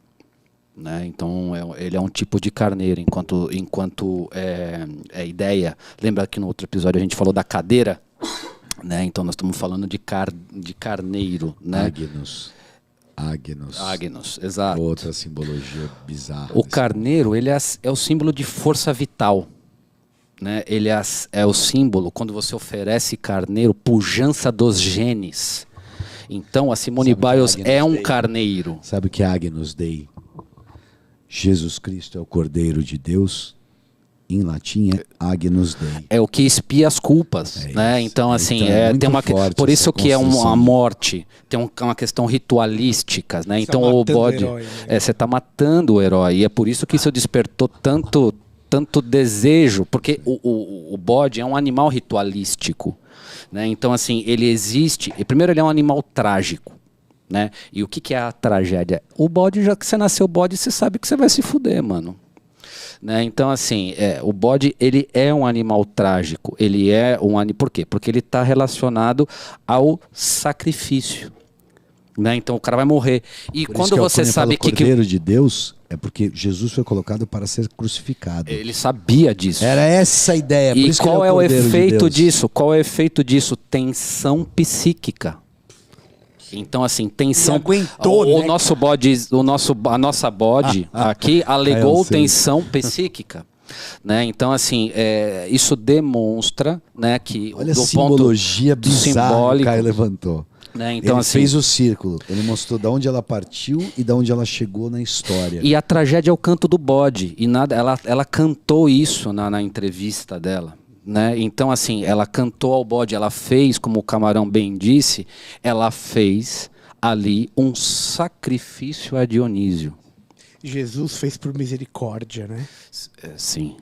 né? Então ele é um tipo de carneiro, enquanto ideia. Lembra que no outro episódio a gente falou da cadeira, né? Então nós estamos falando de carneiro, né? Agnus, exato. Outra simbologia bizarra. O carneiro, ele é o símbolo de força vital, né? Ele é o símbolo, quando você oferece carneiro, pujança dos genes. Então a Simone Biles é um carneiro. Sabe o que é Agnus Dei? Jesus Cristo é o Cordeiro de Deus. Em latim é Agnus Dei. É o que expia as culpas, né? Então assim, tem uma por isso que é uma morte, tem uma questão ritualística, né? Então o bode, você está matando o herói, e é por isso que isso despertou tanto desejo, porque o bode é um animal ritualístico, né? Então assim, ele existe, e primeiro ele é um animal trágico, né? E o que é a tragédia? O bode, já que você nasceu bode, você sabe que você vai se fuder, mano. Né? Então, assim, o bode, ele é um animal trágico. Ele é um animal. Por quê? Porque ele está relacionado ao sacrifício. Né? Então, o cara vai morrer. E por quando você sabe que. O Cordeiro de Deus é porque Jesus foi colocado para ser crucificado. Ele sabia disso. Era essa a ideia. Por e isso qual que é o Cordeiro efeito de disso? Qual é o efeito disso? Tensão psíquica. Então, assim, tensão. Aguentou, o né? nosso bode, a nossa bode aqui alegou tensão psíquica. Né? Então, assim, isso demonstra, né, que olha do a simbologia ponto bizarra simbólico, que o Caio levantou. Né? Então, ele assim, fez o círculo, ele mostrou de onde ela partiu e de onde ela chegou na história. E a tragédia é o canto do bode. E ela cantou isso na entrevista dela. Né? Então, assim, ela cantou ao bode, ela fez, como o Camarão bem disse, ela fez ali um sacrifício a Dionísio. Jesus fez por misericórdia, né? Sim.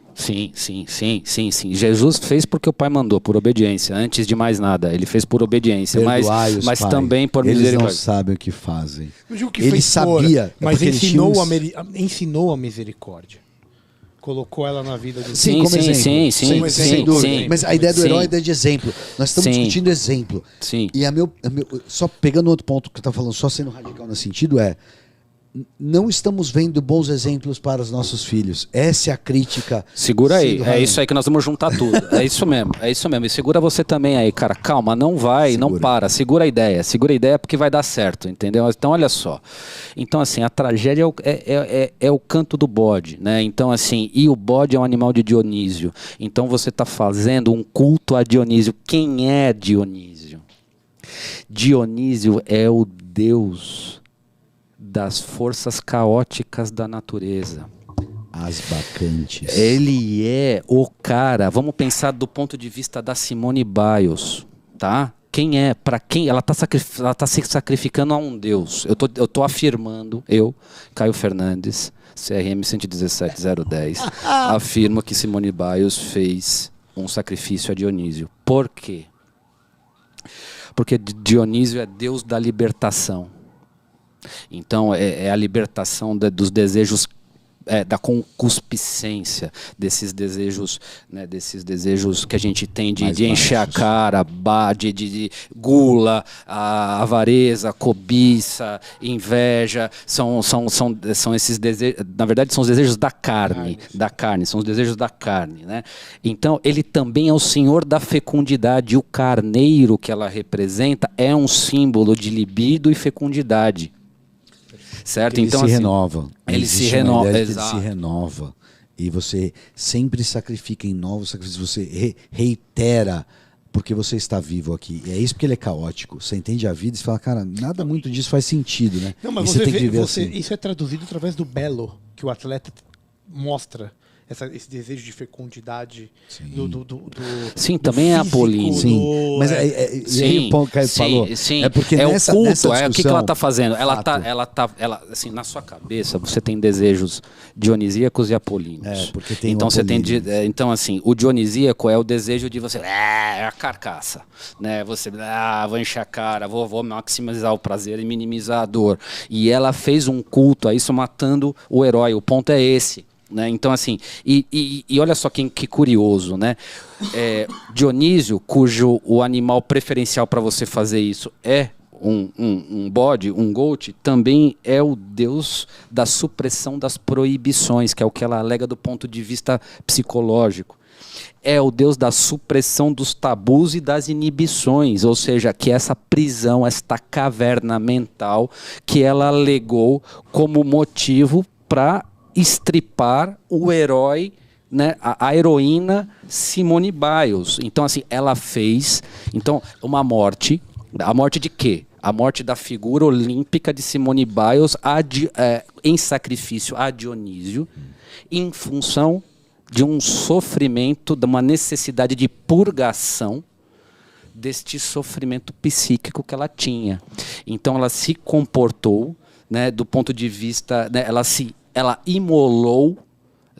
Jesus fez porque o Pai mandou, por obediência. Antes de mais nada, ele fez por obediência, mas também por misericórdia. Eles não sabem o que fazem. Ele sabia, mas ensinou a misericórdia. Colocou ela na vida do sim. Mas a ideia do herói é a ideia de exemplo. Nós estamos discutindo exemplo. Sim. E só pegando outro ponto que você está falando, só sendo radical nesse sentido, não estamos vendo bons exemplos para os nossos filhos. Essa é a crítica. Segura aí, isso aí que nós vamos juntar tudo. É isso mesmo. E segura você também aí, cara. Calma, não vai, não para. Segura a ideia porque vai dar certo, entendeu? Então, olha só. Então, assim, a tragédia é o canto do bode, né? Então, assim, e o bode é um animal de Dionísio. Então, você está fazendo um culto a Dionísio. Quem é Dionísio? Dionísio é o deus das forças caóticas da natureza. As bacantes. Ele é o cara, vamos pensar do ponto de vista da Simone Biles, tá? Quem é? Para quem? Ela tá se sacrificando a um deus. Eu tô afirmando, Caio Fernandes, CRM 117010, afirmo que Simone Biles fez um sacrifício a Dionísio. Por quê? Porque Dionísio é deus da libertação. Então, é a libertação dos desejos da concupiscência, desses desejos, né, desses desejos que a gente tem de encher a cara, de gula, a avareza, a cobiça, inveja, são esses desejos, na verdade são os desejos da carne, são os desejos da carne, né? Então ele também é o senhor da fecundidade, o carneiro que ela representa é um símbolo de libido e fecundidade. Certo? Ele então, se assim, renova. Ele se renova. Ele se renova. E você sempre sacrifica em novos sacrifícios. Você reitera porque você está vivo aqui. E é isso porque ele é caótico. Você entende a vida e você fala, cara, nada muito disso faz sentido, né? Não, mas você tem que viver assim. Isso é traduzido através do belo que o atleta mostra. Esse desejo de fecundidade sim, também é apolíneo. Sim, mas sim, o Paulo Caio falou. Sim, é porque nessa o culto, o que ela está fazendo? Ela assim, na sua cabeça você tem desejos dionisíacos e apolíneos. Porque tem então você tem, então assim, o dionisíaco é o desejo de você, é a carcaça, né? Você, vou encher a cara, vou maximizar o prazer e minimizar a dor. E ela fez um culto a isso, matando o herói. O ponto é esse. Né? Então, assim, e olha só que curioso, né? Dionísio, cujo o animal preferencial para você fazer isso é um bode, um goat, também é o deus da supressão das proibições, que é o que ela alega do ponto de vista psicológico. É o deus da supressão dos tabus e das inibições, ou seja, que essa prisão, esta caverna mental que ela alegou como motivo para estripar o herói, né, a heroína Simone Biles. Então, assim, ela fez uma morte. A morte de quê? A morte da figura olímpica de Simone Biles em sacrifício a Dionísio, em função de um sofrimento, de uma necessidade de purgação deste sofrimento psíquico que ela tinha. Então, ela se comportou, né, do ponto de vista, né, ela imolou,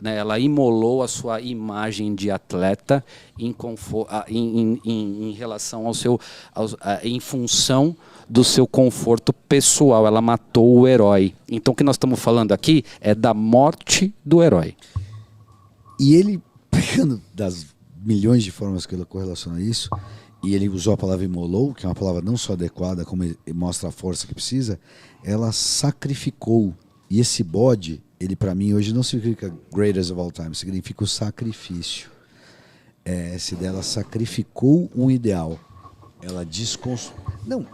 né, a sua imagem de atleta em relação ao seu, em função do seu conforto pessoal. Ela matou o herói. Então o que nós estamos falando aqui é da morte do herói. E ele, pegando das milhões de formas que ele correlaciona isso, e ele usou a palavra imolou, que é uma palavra não só adequada, como mostra a força que precisa, ela sacrificou. E esse bode, ele para mim hoje não significa greatest of all time, significa o sacrifício. Essa dela sacrificou um ideal. Ela desconstruiu. Não,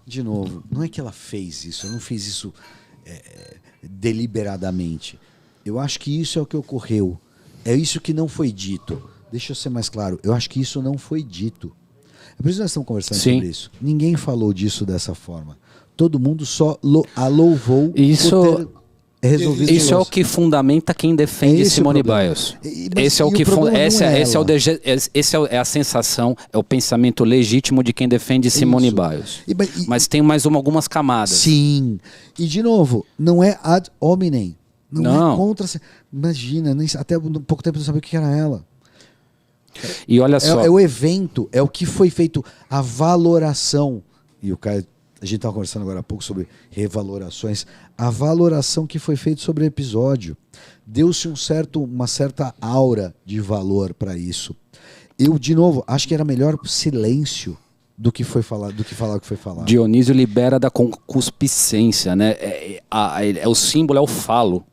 de novo, não é que ela fez isso, ela não fez isso deliberadamente. Eu acho que isso é o que ocorreu. É isso que não foi dito. Deixa eu ser mais claro, eu acho que isso não foi dito. É por isso que nós estamos conversando sobre isso. Ninguém falou disso dessa forma. Todo mundo só a louvou por ter resolvido isso. É o que fundamenta quem defende Simone Biles. Esse é o que essa é a sensação, é o pensamento legítimo de quem defende Simone Biles. Mas tem mais algumas camadas. Sim. E de novo, não é ad hominem. Não é contra. Imagina, até um pouco tempo eu não sabia o que era ela. E olha só. É o evento, é o que foi feito, a valoração. E o Caio, a gente estava conversando agora há pouco sobre revalorações. A valoração que foi feita sobre o episódio. Deu-se uma certa aura de valor para isso. Eu, de novo, acho que era melhor silêncio do que foi falar, do que falar o que foi falado. Dionísio libera da concupiscência, né? O símbolo é o falo.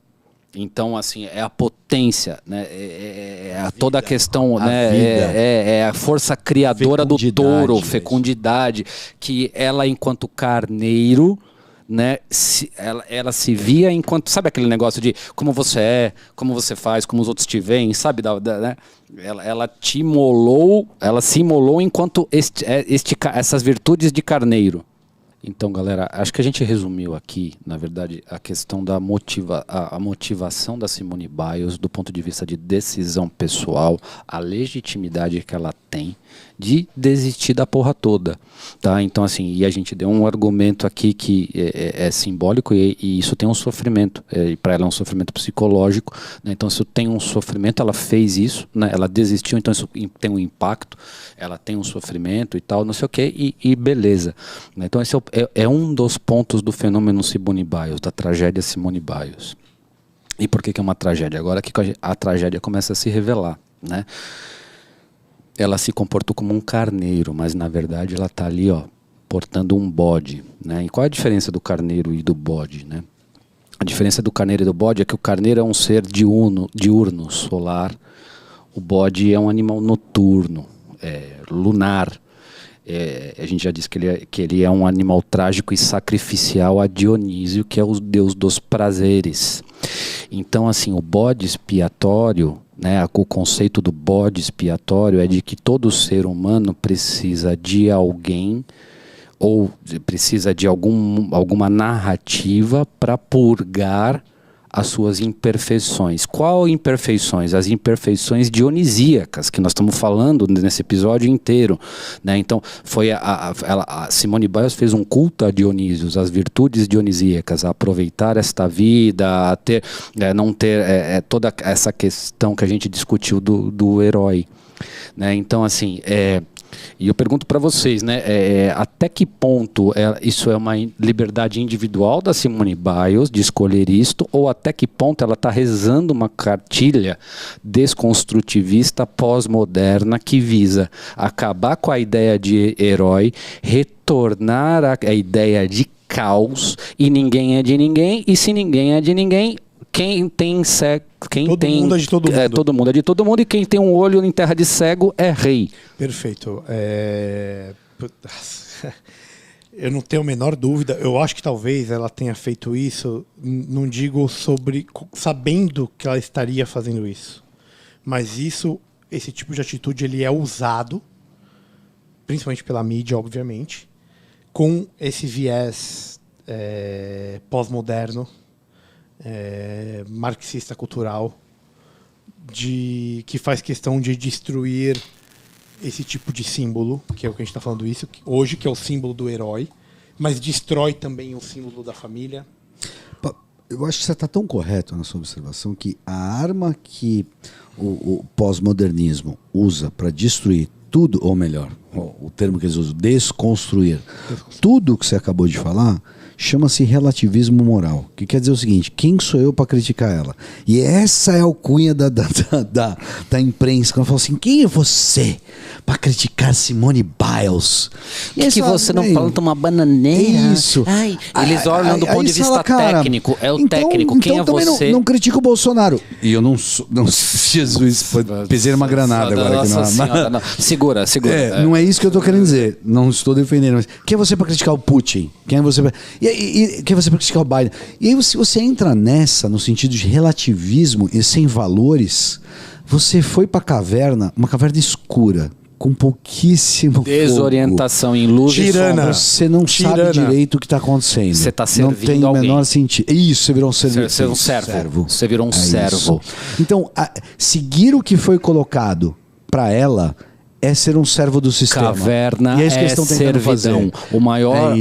Então, assim, é a potência, né? Toda a questão, né? É a força criadora do touro, fecundidade, que ela, enquanto carneiro, né? Ela se via enquanto, sabe aquele negócio de como você é, como você faz, como os outros te veem, sabe? Né? Ela se imolou enquanto essas virtudes de carneiro. Então, galera, acho que a gente resumiu aqui, na verdade, a questão da motivação da Simone Biles do ponto de vista de decisão pessoal, a legitimidade que ela tem de desistir da porra toda, tá? Então, assim, e a gente deu um argumento aqui que é simbólico e isso tem um sofrimento, e para ela é um sofrimento psicológico, né? Então, isso tem um sofrimento, ela fez isso, né? Ela desistiu, então isso tem um impacto, ela tem um sofrimento e tal, não sei o que, e beleza, né? Então, esse é um dos pontos do fenômeno Simone Biles, da tragédia Simone Biles. E por que é uma tragédia? Agora que a tragédia começa a se revelar, né? Ela se comportou como um carneiro, mas na verdade ela está ali, ó, portando um bode, né? E qual é a diferença do carneiro e do bode, né? A diferença do carneiro e do bode é que o carneiro é um ser diurno, solar. O bode é um animal noturno, lunar. A gente já disse que ele é um animal trágico e sacrificial a Dionísio, que é o deus dos prazeres. Então, assim, o bode expiatório, né, o conceito do bode expiatório é de que todo ser humano precisa de alguém ou precisa de alguma narrativa para purgar as suas imperfeições. Qual imperfeições? As imperfeições dionisíacas, que nós estamos falando nesse episódio inteiro, né? Então, foi a Simone Biles fez um culto a Dionísios, as virtudes dionisíacas, a aproveitar esta vida, a ter, não ter toda essa questão que a gente discutiu do herói, né? Então, assim, e eu pergunto para vocês, né, até que ponto isso é uma liberdade individual da Simone Biles de escolher isto, ou até que ponto ela está rezando uma cartilha desconstrutivista pós-moderna que visa acabar com a ideia de herói, retornar a ideia de caos, e ninguém é de ninguém, e se ninguém é de ninguém, quem tem cego, todo mundo é de todo mundo. Todo mundo é de todo mundo, e quem tem um olho em terra de cego é rei. Perfeito. Eu não tenho a menor dúvida. Eu acho que talvez ela tenha feito isso, não digo sabendo que ela estaria fazendo isso, mas esse tipo de atitude ele é usado, principalmente pela mídia, obviamente, com esse viés pós-moderno, marxista cultural, que faz questão de destruir esse tipo de símbolo, que é o que a gente está falando hoje, que é o símbolo do herói, mas destrói também o símbolo da família. Eu acho que você está tão correto na sua observação que a arma que o pós-modernismo usa para destruir tudo, ou melhor, o termo que eles usam, desconstruir tudo que você acabou de falar, chama-se relativismo moral, que quer dizer o seguinte: quem sou eu para criticar ela? E essa é a alcunha da imprensa, quando fala assim: quem é você para criticar Simone Biles? Que você não planta uma bananeira? Isso. Ai, eles olham do ponto de vista técnico. Então, técnico. Quem é você? Não critica o Bolsonaro. E eu não Jesus, pisei numa granada agora. Nossa senhora, não. Segura. Não é isso que eu tô querendo dizer. Não estou defendendo. Mas quem é você para criticar o Putin? Quem é você para... E quem é você para criticar o Biden? E aí você entra nessa, no sentido de relativismo e sem valores, você foi para uma caverna escura, com pouquíssimo desorientação fogo. Em luz e sombra. Você não sabe direito o que está acontecendo. Você está servindo alguém. Não tem o menor sentido. Isso, você virou um servo. Você um servo. Você virou um servo. Então, seguir o que foi colocado para ela é ser um servo do sistema. Caverna e é servidão. O maior...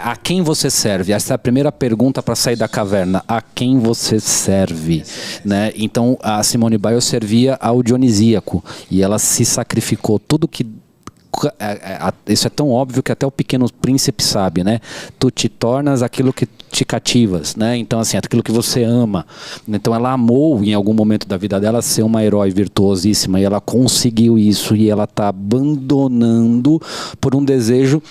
a quem você serve? Essa é a primeira pergunta para sair da caverna. A quem você serve? Né? Então, a Simone Biles servia ao dionisíaco. E ela se sacrificou. Tudo que... Isso é tão óbvio que até o Pequeno Príncipe sabe, né? Tu te tornas aquilo que te cativas, né? Então, assim, aquilo que você ama. Então, ela amou em algum momento da vida dela ser uma herói virtuosíssima, e ela conseguiu isso, e ela está abandonando por um desejo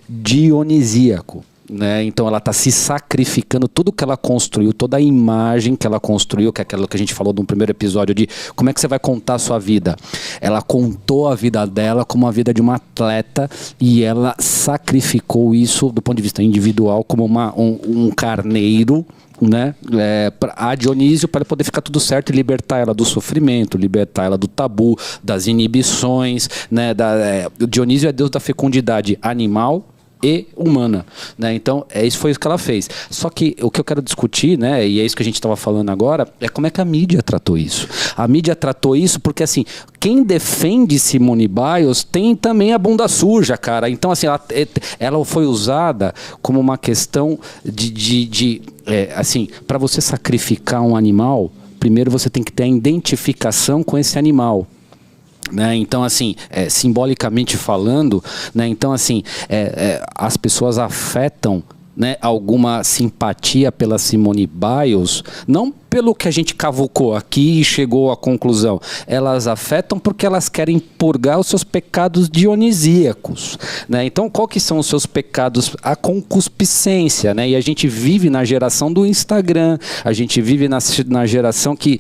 dionisíaco. Né? Então ela está se sacrificando, tudo que ela construiu, toda a imagem que ela construiu, que é aquela que a gente falou no primeiro episódio de como é que você vai contar a sua vida. Ela contou a vida dela como a vida de uma atleta, e ela sacrificou isso do ponto de vista individual como um carneiro, né, a Dionísio, para poder ficar tudo certo e libertar ela do sofrimento, libertar ela do tabu, das inibições, né, Dionísio é deus da fecundidade animal e humana, né? Então, isso foi o que ela fez. Só que o que eu quero discutir, né, e é isso que a gente estava falando agora, é como é que a mídia tratou isso. A mídia tratou isso porque, assim, quem defende Simone Biles tem também a bunda suja, cara. Então, assim, ela foi usada como uma questão assim, para você sacrificar um animal, primeiro você tem que ter a identificação com esse animal. Né? Então, assim, simbolicamente falando, né? Então, assim, as pessoas afetam, né, alguma simpatia pela Simone Biles, não pelo que a gente cavucou aqui e chegou à conclusão, elas afetam porque elas querem purgar os seus pecados dionisíacos, né? Então, qual que são os seus pecados? A concupiscência, né? E a gente vive na geração do Instagram, a gente vive na geração que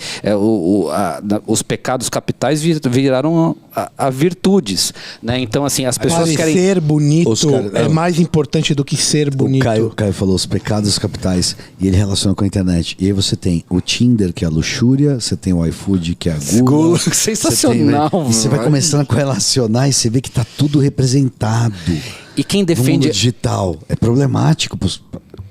os pecados capitais viraram a virtudes, né? Então, assim, as pessoas querem... Ser bonito é mais importante do que ser bonito. O Caio falou os pecados capitais e ele relaciona com a internet. E aí você tem o Tinder, que é a luxúria, você tem o iFood, que é a Google. Sensacional. Você vai começando a correlacionar e você vê que tá tudo representado. E quem defende... No mundo digital. É problemático.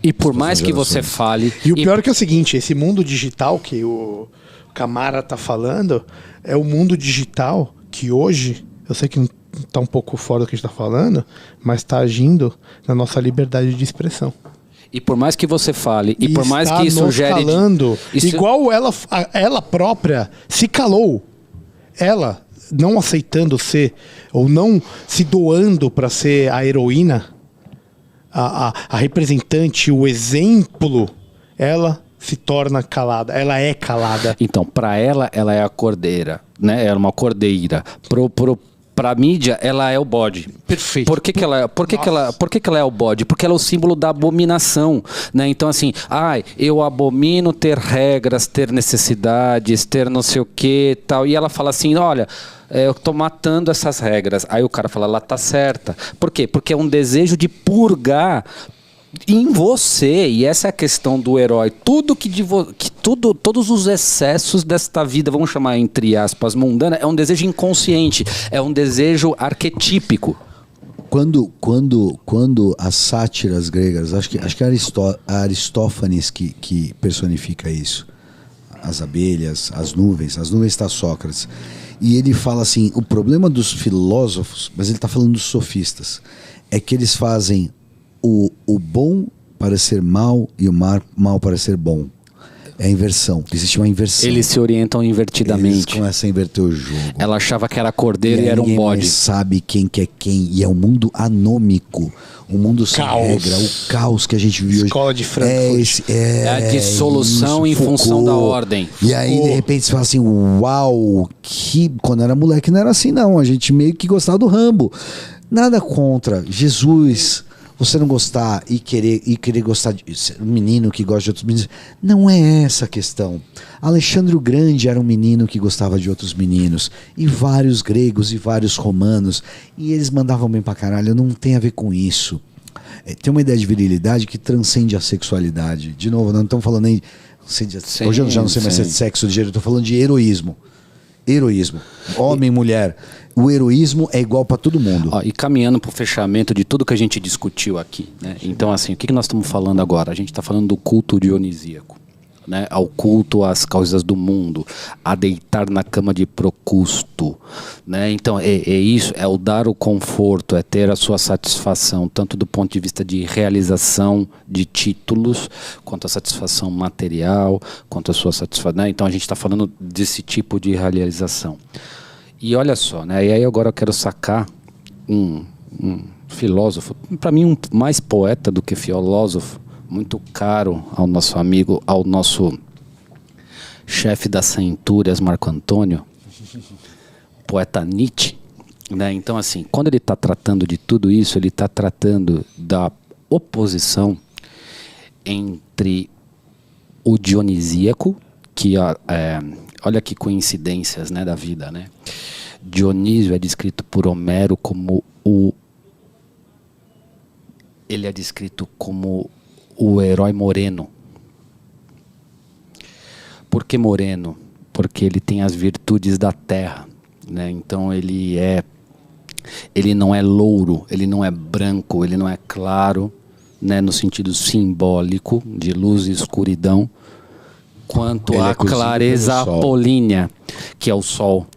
E por mais que você fale... E o pior que é o seguinte, esse mundo digital que o Camara tá falando, é o mundo digital que hoje, eu sei que tá um pouco fora do que a gente tá falando, mas tá agindo na nossa liberdade de expressão. E por mais que você fale, e por mais que isso gere... Igual ela própria se calou. Ela não aceitando ser, ou não se doando para ser a heroína, a representante, o exemplo, ela se torna calada. Ela é calada. Então, para ela é a cordeira, né? Ela é uma cordeira. Pra mídia, ela é o bode. Perfeito. Por que ela é o bode? Porque ela é o símbolo da abominação, né? Então, assim, eu abomino ter regras, ter necessidades, ter não sei o que tal. E ela fala assim, olha, eu tô matando essas regras. Aí o cara fala, ela tá certa. Por quê? Porque é um desejo de purgar em você, e essa é a questão do herói. Todos os excessos desta vida, vamos chamar entre aspas mundana, é um desejo inconsciente, é um desejo arquetípico. Quando as sátiras gregas, acho que é Aristófanes que personifica isso, as abelhas, as nuvens está Sócrates, e ele fala assim, o problema dos filósofos, mas ele está falando dos sofistas, é que eles fazem o bom para ser mal e o mal para ser bom. É a inversão. Existe uma inversão. Eles se orientam invertidamente. Eles começam a inverter o jogo. Ela achava que era cordeiro e era um bode. Ninguém sabe quem que é quem. E é um mundo anômico. Um mundo sem regra. O caos que a gente vive hoje. Escola de Frankfurt. É a dissolução em função da ordem. E aí, de repente, você fala assim, uau, que quando era moleque não era assim, não. A gente meio que gostava do Rambo. Nada contra. Jesus... Você não gostar e querer gostar de um menino que gosta de outros meninos, não é essa a questão. Alexandre o Grande era um menino que gostava de outros meninos, e vários gregos e vários romanos, e eles mandavam bem pra caralho, não tem a ver com isso. Tem uma ideia de virilidade que transcende a sexualidade. De novo, não estamos falando nem... Hoje eu já não sei mais se é de sexo ou de gênero, eu estou falando de heroísmo. Heroísmo. Homem, mulher. O heroísmo é igual para todo mundo. E caminhando para o fechamento de tudo que a gente discutiu aqui, né? Então, assim, o que nós estamos falando agora? A gente está falando do culto dionisíaco, né? Ao culto às causas do mundo, a deitar na cama de Procusto, né? Então, é isso, é o dar o conforto, é ter a sua satisfação, tanto do ponto de vista de realização de títulos, quanto a satisfação material, quanto a sua satisfação, né? Então, a gente está falando desse tipo de realização. E olha só, né? E aí agora eu quero sacar um filósofo, para mim mais poeta do que filósofo, muito caro ao nosso amigo, ao nosso chefe das centúrias, Marco Antônio, poeta Nietzsche, né? Então, assim, quando ele está tratando de tudo isso, ele está tratando da oposição entre o dionisíaco, que olha que coincidências, né, da vida, né? Dionísio é descrito por Homero como ele é descrito como o herói moreno. Por que moreno? Porque ele tem as virtudes da terra, né? Então ele não é louro, ele não é branco, ele não é claro, né, no sentido simbólico de luz e escuridão, quanto a clareza apolínea, que é o sol.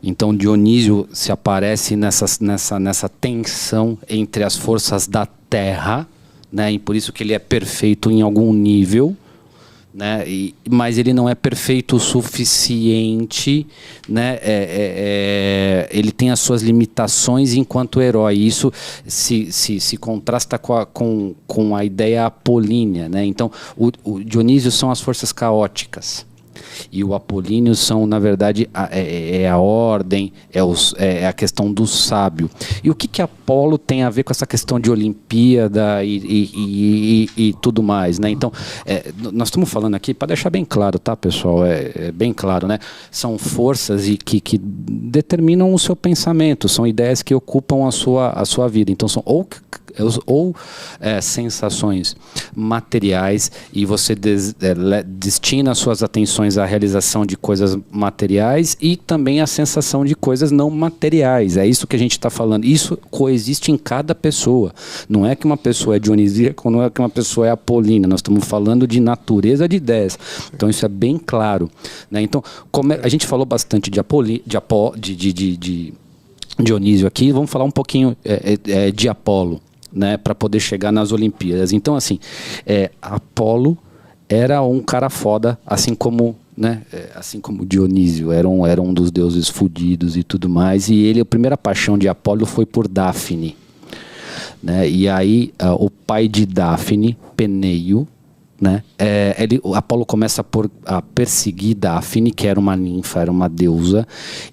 Então Dionísio se aparece nessa tensão entre as forças da terra, né? E por isso que ele é perfeito em algum nível, né? Mas ele não é perfeito o suficiente, né? Ele tem as suas limitações enquanto herói. Isso se contrasta com a ideia apolínea, né? Então, o Dionísio são as forças caóticas. E o Apolíneo são, na verdade, a ordem, é a questão do sábio. E o que Apolo tem a ver com essa questão de Olimpíada e tudo mais, né? Então, nós estamos falando aqui, para deixar bem claro, tá, pessoal? É bem claro, né? São forças que determinam o seu pensamento, são ideias que ocupam a sua vida. Então, são ou sensações materiais, e você destina suas atenções à realização de coisas materiais e também à sensação de coisas não materiais. É isso que a gente está falando. Isso coexiste em cada pessoa. Não é que uma pessoa é dionisíaca ou não é que uma pessoa é apolínea. Nós estamos falando de natureza de ideias. Então isso é bem claro, né? Então, a gente falou bastante de Dionísio aqui, vamos falar um pouquinho de Apolo, né, para poder chegar nas Olimpíadas. Então, assim, Apolo era um cara foda, assim como, né, assim como Dionísio era um dos deuses fudidos e tudo mais. E a primeira paixão de Apolo foi por Dáfne, né? E aí o pai de Dáfne, Peneio, né, Apolo começa a perseguir Dáfne, que era uma ninfa, era uma deusa,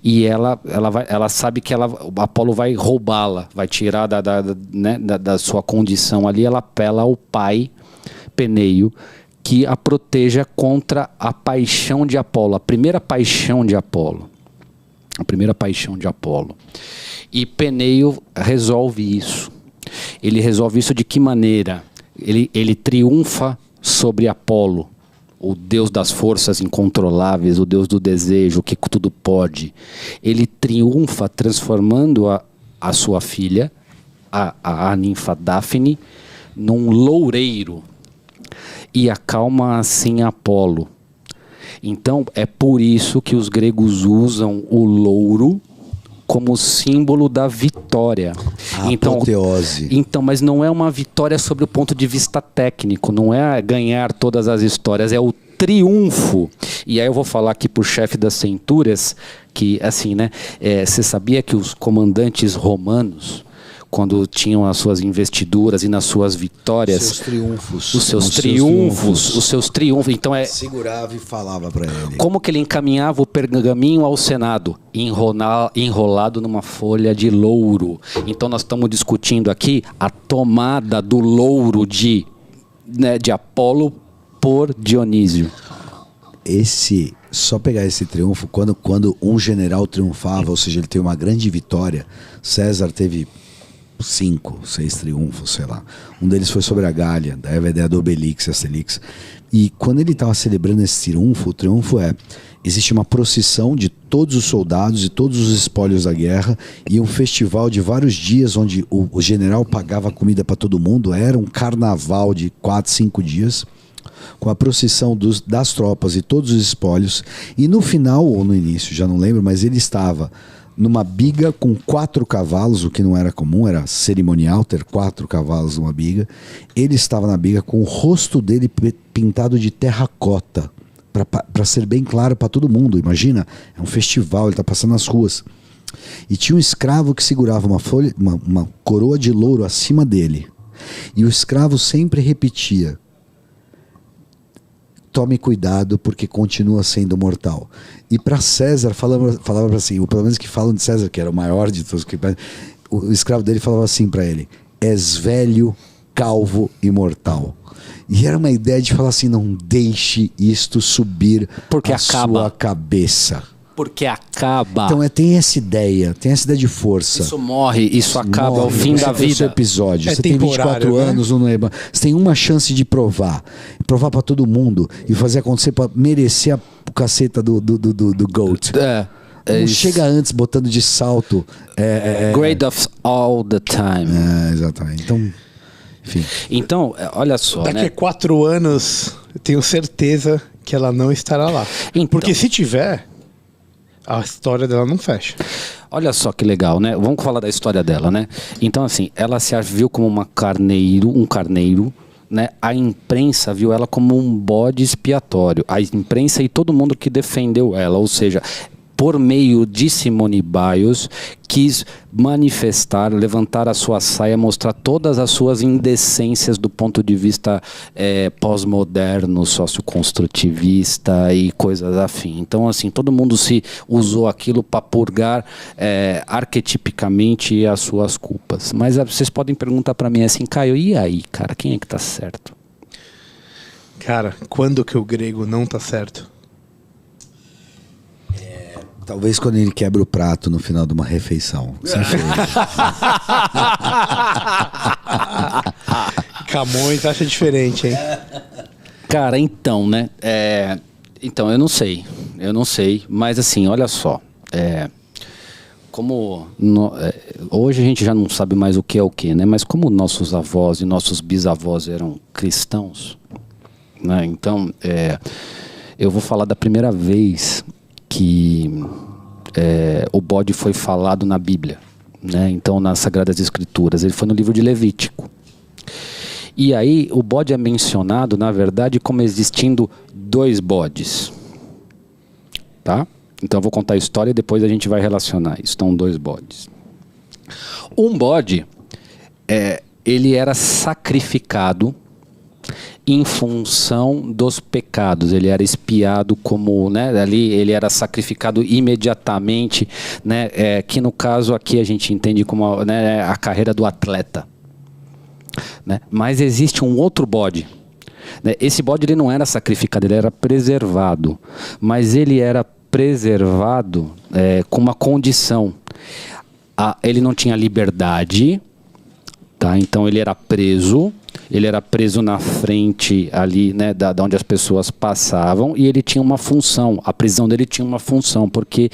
e ela sabe que Apolo vai roubá-la, vai tirar da sua condição ali. Ela apela ao pai Peneio que a proteja contra a paixão de Apolo, a primeira paixão de Apolo. E Peneio resolve isso. Ele resolve isso de que maneira? Ele triunfa sobre Apolo, o deus das forças incontroláveis, o deus do desejo, que tudo pode. Ele triunfa transformando a sua filha, a ninfa Dáfne, num loureiro, e acalma assim Apolo. Então é por isso que os gregos usam o louro como símbolo da vitória. A apoteose. Então, mas não é uma vitória sobre o ponto de vista técnico, não é ganhar todas as histórias, é o triunfo. E aí eu vou falar aqui pro chefe das centúrias, que assim, né, você sabia que os comandantes romanos, quando tinham as suas investiduras e nas suas vitórias, os seus triunfos, então segurava e falava para ele. Como que ele encaminhava o pergaminho ao Senado? Enrolado numa folha de louro. Então nós estamos discutindo aqui a tomada do louro de Apolo por Dionísio. Só pegar esse triunfo, quando um general triunfava, ou seja, ele teve uma grande vitória. César teve 5, 6 triunfos, sei lá. Um deles foi sobre a Gália, daí a ideia do Obelix, Asterix. E quando ele estava celebrando esse triunfo, o triunfo existe uma procissão de todos os soldados e todos os espólios da guerra, e um festival de vários dias onde o general pagava comida para todo mundo. Era um carnaval de 4, 5 dias, com a procissão das tropas e todos os espólios. E no final, ou no início, já não lembro, mas ele estava numa biga com 4 cavalos, o que não era comum, era cerimonial ter 4 cavalos numa biga. Ele estava na biga com o rosto dele pintado de terracota, para ser bem claro para todo mundo. Imagina, é um festival, ele está passando nas ruas. E tinha um escravo que segurava uma coroa de louro acima dele. E o escravo sempre repetia: tome cuidado porque continua sendo mortal. E para César, falava assim, pelo menos que falam de César, que era o maior de todos, o escravo dele falava assim para ele: és velho, calvo e mortal. E era uma ideia de falar assim: não deixe isto subir porque sua cabeça. Porque acaba. Então tem essa ideia de força. Isso morre, isso acaba, é o fim da vida. Episódio. Você tem 24 anos, não lembra? Você tem uma chance de provar para todo mundo e fazer acontecer para merecer a caceta do GOAT. Não chega antes botando de salto. Great of all the time. Exatamente. Então, enfim. Então, olha só. Daqui a 4 anos, eu tenho certeza que ela não estará lá. Então, porque se tiver, a história dela não fecha. Olha só que legal, né? Vamos falar da história dela, né? Então, assim, ela se viu como um carneiro, né, a imprensa viu ela como um bode expiatório. A imprensa e todo mundo que defendeu ela, ou seja, por meio de Simone Biles, quis manifestar, levantar a sua saia, mostrar todas as suas indecências do ponto de vista pós-moderno, socioconstrutivista e coisas afim. Então, assim, todo mundo se usou aquilo para purgar arquetipicamente as suas culpas. Mas vocês podem perguntar para mim assim, Caio, e aí, cara, quem é que tá certo? Cara, quando que o grego não tá certo? Talvez quando ele quebra o prato no final de uma refeição. Camões acha diferente, hein? Cara, então, né? Então, eu não sei, mas assim, olha só. Hoje a gente já não sabe mais o que é o que, né? Mas como nossos avós e nossos bisavós eram cristãos, né? Então, eu vou falar da primeira vez que o bode foi falado na Bíblia, né? Então, nas Sagradas Escrituras, ele foi no livro de Levítico. E aí o bode é mencionado, na verdade, como existindo 2 bodes, tá? Então eu vou contar a história e depois a gente vai relacionar isso. Então, 2 bodes. Um bode, ele era sacrificado em função dos pecados, ele era expiado como, né, ali ele era sacrificado imediatamente, né, que no caso aqui a gente entende como, né, a carreira do atleta, né? Mas existe um outro bode, né? Esse bode ele não era sacrificado, ele era preservado, mas ele era preservado com uma condição, ele não tinha liberdade, tá? Então ele era preso na frente ali, né, da onde as pessoas passavam, e ele tinha uma função, a prisão dele tinha uma função, porque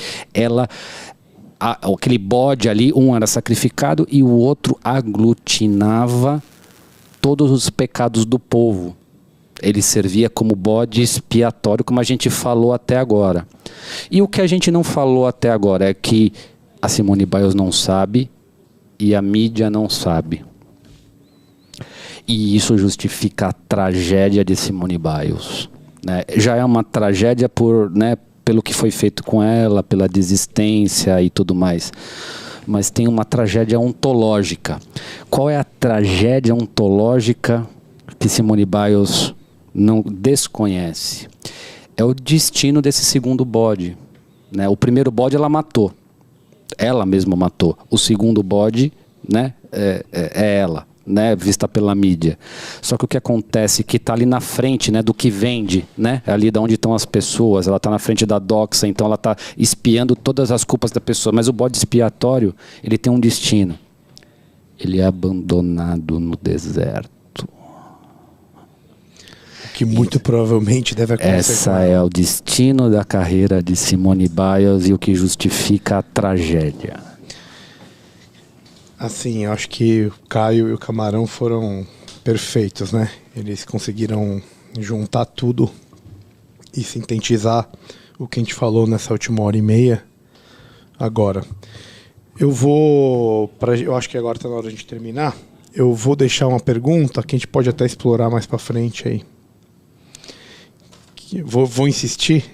aquele bode ali, um era sacrificado e o outro aglutinava todos os pecados do povo. Ele servia como bode expiatório, como a gente falou até agora. E o que a gente não falou até agora é que a Simone Biles não sabe e a mídia não sabe. E isso justifica a tragédia de Simone Biles, né? Já é uma tragédia pelo que foi feito com ela, pela desistência e tudo mais. Mas tem uma tragédia ontológica. Qual é a tragédia ontológica que Simone Biles não desconhece? É o destino desse segundo bode, né? O primeiro bode ela matou. Ela mesma matou. O segundo bode, né, é ela, né, vista pela mídia. Só que o que acontece que está ali na frente, né, do que vende, né, ali de onde estão as pessoas, ela está na frente da doxa, então ela está espiando todas as culpas da pessoa. Mas o bode expiatório, ele tem um destino. Ele é abandonado no deserto. Que muito provavelmente deve acontecer. Essa é o destino da carreira de Simone Biles e o que justifica a tragédia. Assim, eu acho que o Caio e o Camarão foram perfeitos, né? Eles conseguiram juntar tudo e sintetizar o que a gente falou nessa última hora e meia. Agora, eu acho que agora está na hora de terminar. Eu vou deixar uma pergunta que a gente pode até explorar mais para frente aí. Vou insistir,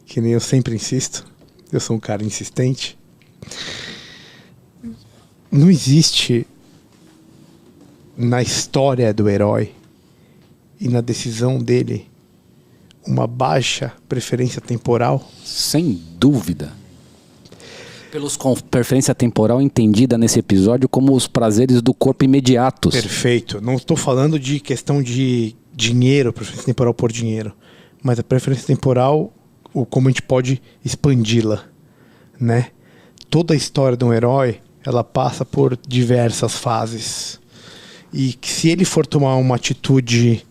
que nem eu sempre insisto. Eu sou um cara insistente. Não existe na história do herói e na decisão dele uma baixa preferência temporal? Sem dúvida. Com preferência temporal entendida nesse episódio como os prazeres do corpo imediatos. Perfeito. Não estou falando de questão de dinheiro, preferência temporal por dinheiro. Mas a preferência temporal, como a gente pode expandi-la, né? Toda a história de um herói, ela passa por diversas fases. E que se ele for tomar uma atitude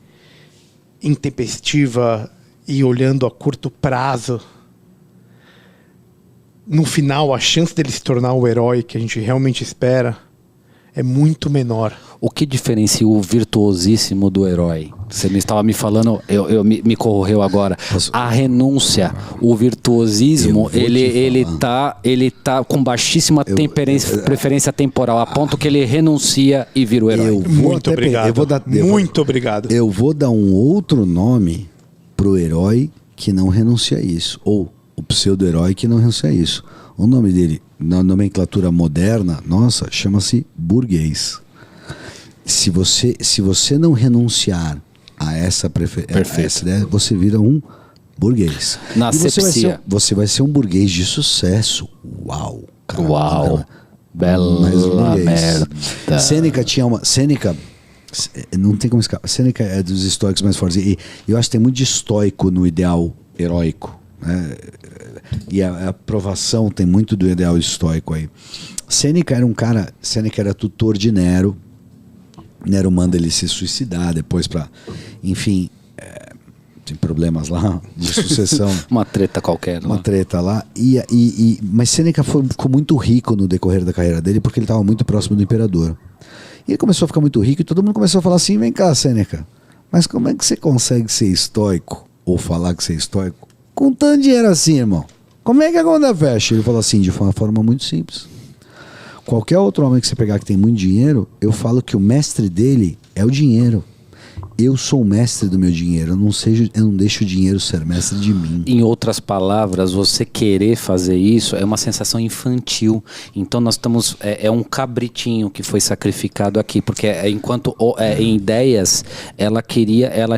intempestiva e olhando a curto prazo, no final, a chance dele se tornar o herói que a gente realmente espera é muito menor. O que diferencia o virtuosíssimo do herói? Você me estava me falando, me correu agora. A renúncia, o virtuosismo, ele tá com baixíssima preferência temporal, a ponto que ele renuncia e vira o herói. Muito obrigado. Muito obrigado. Eu vou dar um outro nome pro herói que não renuncia a isso, ou o pseudo-herói que não renuncia a isso. O nome dele, na nomenclatura moderna, nossa, chama-se burguês. Se você não renunciar a essa ideia, você vira um burguês. Na asepsia. Você vai ser um burguês de sucesso. Uau! Caramba, uau! Bela merda. Sêneca tinha uma... Sêneca... Não tem como escapar. Sêneca é dos estoicos mais fortes. E eu acho que tem muito de estoico no ideal heróico, né? E a aprovação tem muito do ideal estoico aí. Sêneca era um cara... Sêneca era tutor de Nero. Nero manda ele se suicidar depois para, enfim, tem problemas lá de sucessão. Uma treta qualquer. Uma treta lá. Mas Sêneca ficou muito rico no decorrer da carreira dele porque ele estava muito próximo do imperador. E ele começou a ficar muito rico e todo mundo começou a falar assim, vem cá, Sêneca, mas como é que você consegue ser estoico ou falar que você é estoico com tanto dinheiro assim, irmão? Como é que a conta fecha? Ele falou assim, de uma forma muito simples. Qualquer outro homem que você pegar que tem muito dinheiro, eu falo que o mestre dele é o dinheiro. Eu sou o mestre do meu dinheiro, eu não deixo o dinheiro ser mestre de mim. Em outras palavras, você querer fazer isso é uma sensação infantil. Então nós estamos, é um cabritinho que foi sacrificado aqui, porque enquanto em ideias ela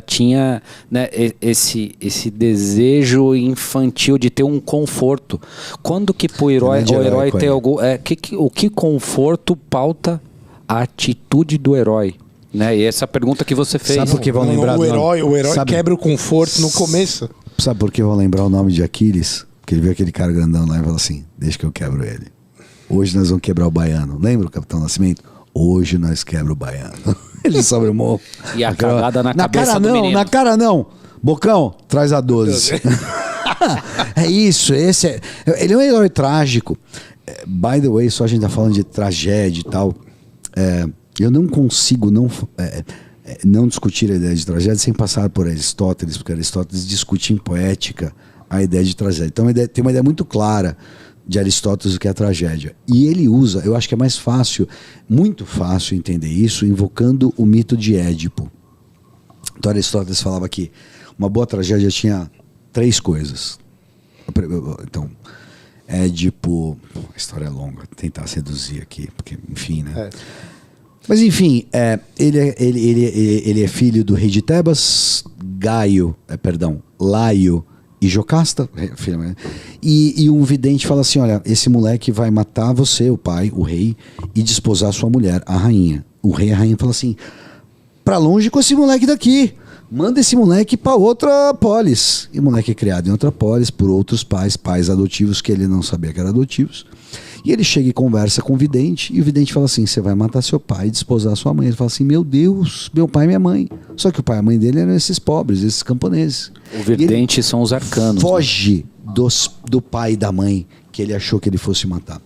tinha, né, esse desejo infantil de ter um conforto. Quando que pro herói, o herói tem algum, o que conforto pauta a atitude do herói? Né? E essa pergunta que você fez. Sabe por que vão lembrar o herói quebra o conforto no começo. Sabe por que vão lembrar o nome de Aquiles? Porque ele viu aquele cara grandão lá e falou assim, deixa que eu quebro ele. Hoje nós vamos quebrar o baiano. Lembra o Capitão Nascimento? Hoje nós quebra o baiano. Ele sobe o morro. E a cagada na cabeça cara do não, menino. Na cara não. Bocão, traz a 12. É isso, ele é um herói trágico. By the way, só a gente tá falando de tragédia e tal. Eu não consigo não discutir a ideia de tragédia sem passar por Aristóteles, porque Aristóteles discute em poética a ideia de tragédia. Então tem uma ideia muito clara de Aristóteles do que é a tragédia. E ele usa, eu acho que é mais fácil, muito fácil entender isso, invocando o mito de Édipo. Então Aristóteles falava que uma boa tragédia tinha 3 coisas. Então, Édipo... A história é longa, vou tentar reduzir aqui, porque, enfim, né? Mas enfim, ele é filho do rei de Tebas, Laio e Jocasta, e um vidente fala assim, olha, esse moleque vai matar você, o pai, o rei, e desposar sua mulher, a rainha. O rei e a rainha falam assim, pra longe com esse moleque daqui, manda esse moleque pra outra polis. E o moleque é criado em outra polis por outros pais adotivos que ele não sabia que eram adotivos. E ele chega e conversa com o vidente, e o vidente fala assim, você vai matar seu pai e desposar sua mãe. Ele fala assim, meu Deus, meu pai e minha mãe. Só que o pai e a mãe dele eram esses pobres, esses camponeses. O vidente são os arcanos. Foge, né, do pai e da mãe que ele achou que ele fosse matar.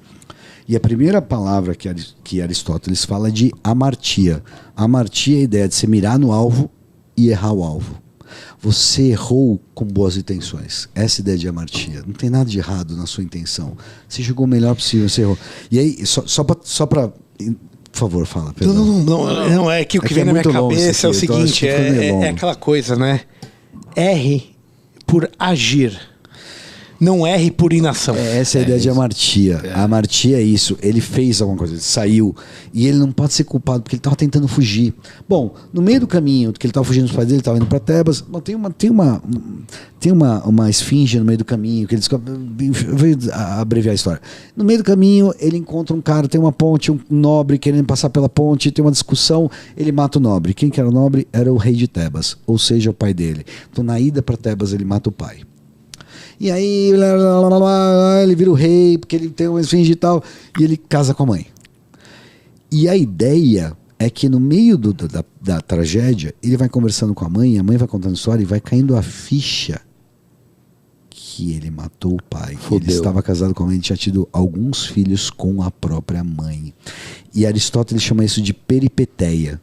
E a primeira palavra que Aristóteles fala é de amartia. Amartia é a ideia de você mirar no alvo e errar o alvo. Você errou com boas intenções. Essa ideia de amartia. Não tem nada de errado na sua intenção. Você jogou o melhor possível, você errou. E aí, só pra... Por favor, fala. Não, é que o que vem na minha cabeça é o seguinte, é aquela coisa, né? Erre por agir. Não erre por inação. Essa é a ideia de amartia. A amartia é isso. Ele fez alguma coisa, ele saiu. E ele não pode ser culpado porque ele estava tentando fugir. Bom, no meio do caminho que ele estava fugindo dos pais dele, ele estava indo para Tebas. Bom, tem uma esfinge no meio do caminho que ele descobre. Eu vou abreviar a história. No meio do caminho, ele encontra um cara, tem uma ponte, um nobre querendo passar pela ponte, tem uma discussão, ele mata o nobre. Quem que era o nobre? Era o rei de Tebas, ou seja, o pai dele. Então, na ida para Tebas, ele mata o pai. E aí ele vira o rei, porque ele tem uma esfinge e tal, e ele casa com a mãe. E a ideia é que no meio da tragédia, ele vai conversando com a mãe vai contando história e vai caindo a ficha que ele matou o pai. Fudeu. Ele estava casado com a mãe e tinha tido alguns filhos com a própria mãe. E Aristóteles chama isso de peripeteia.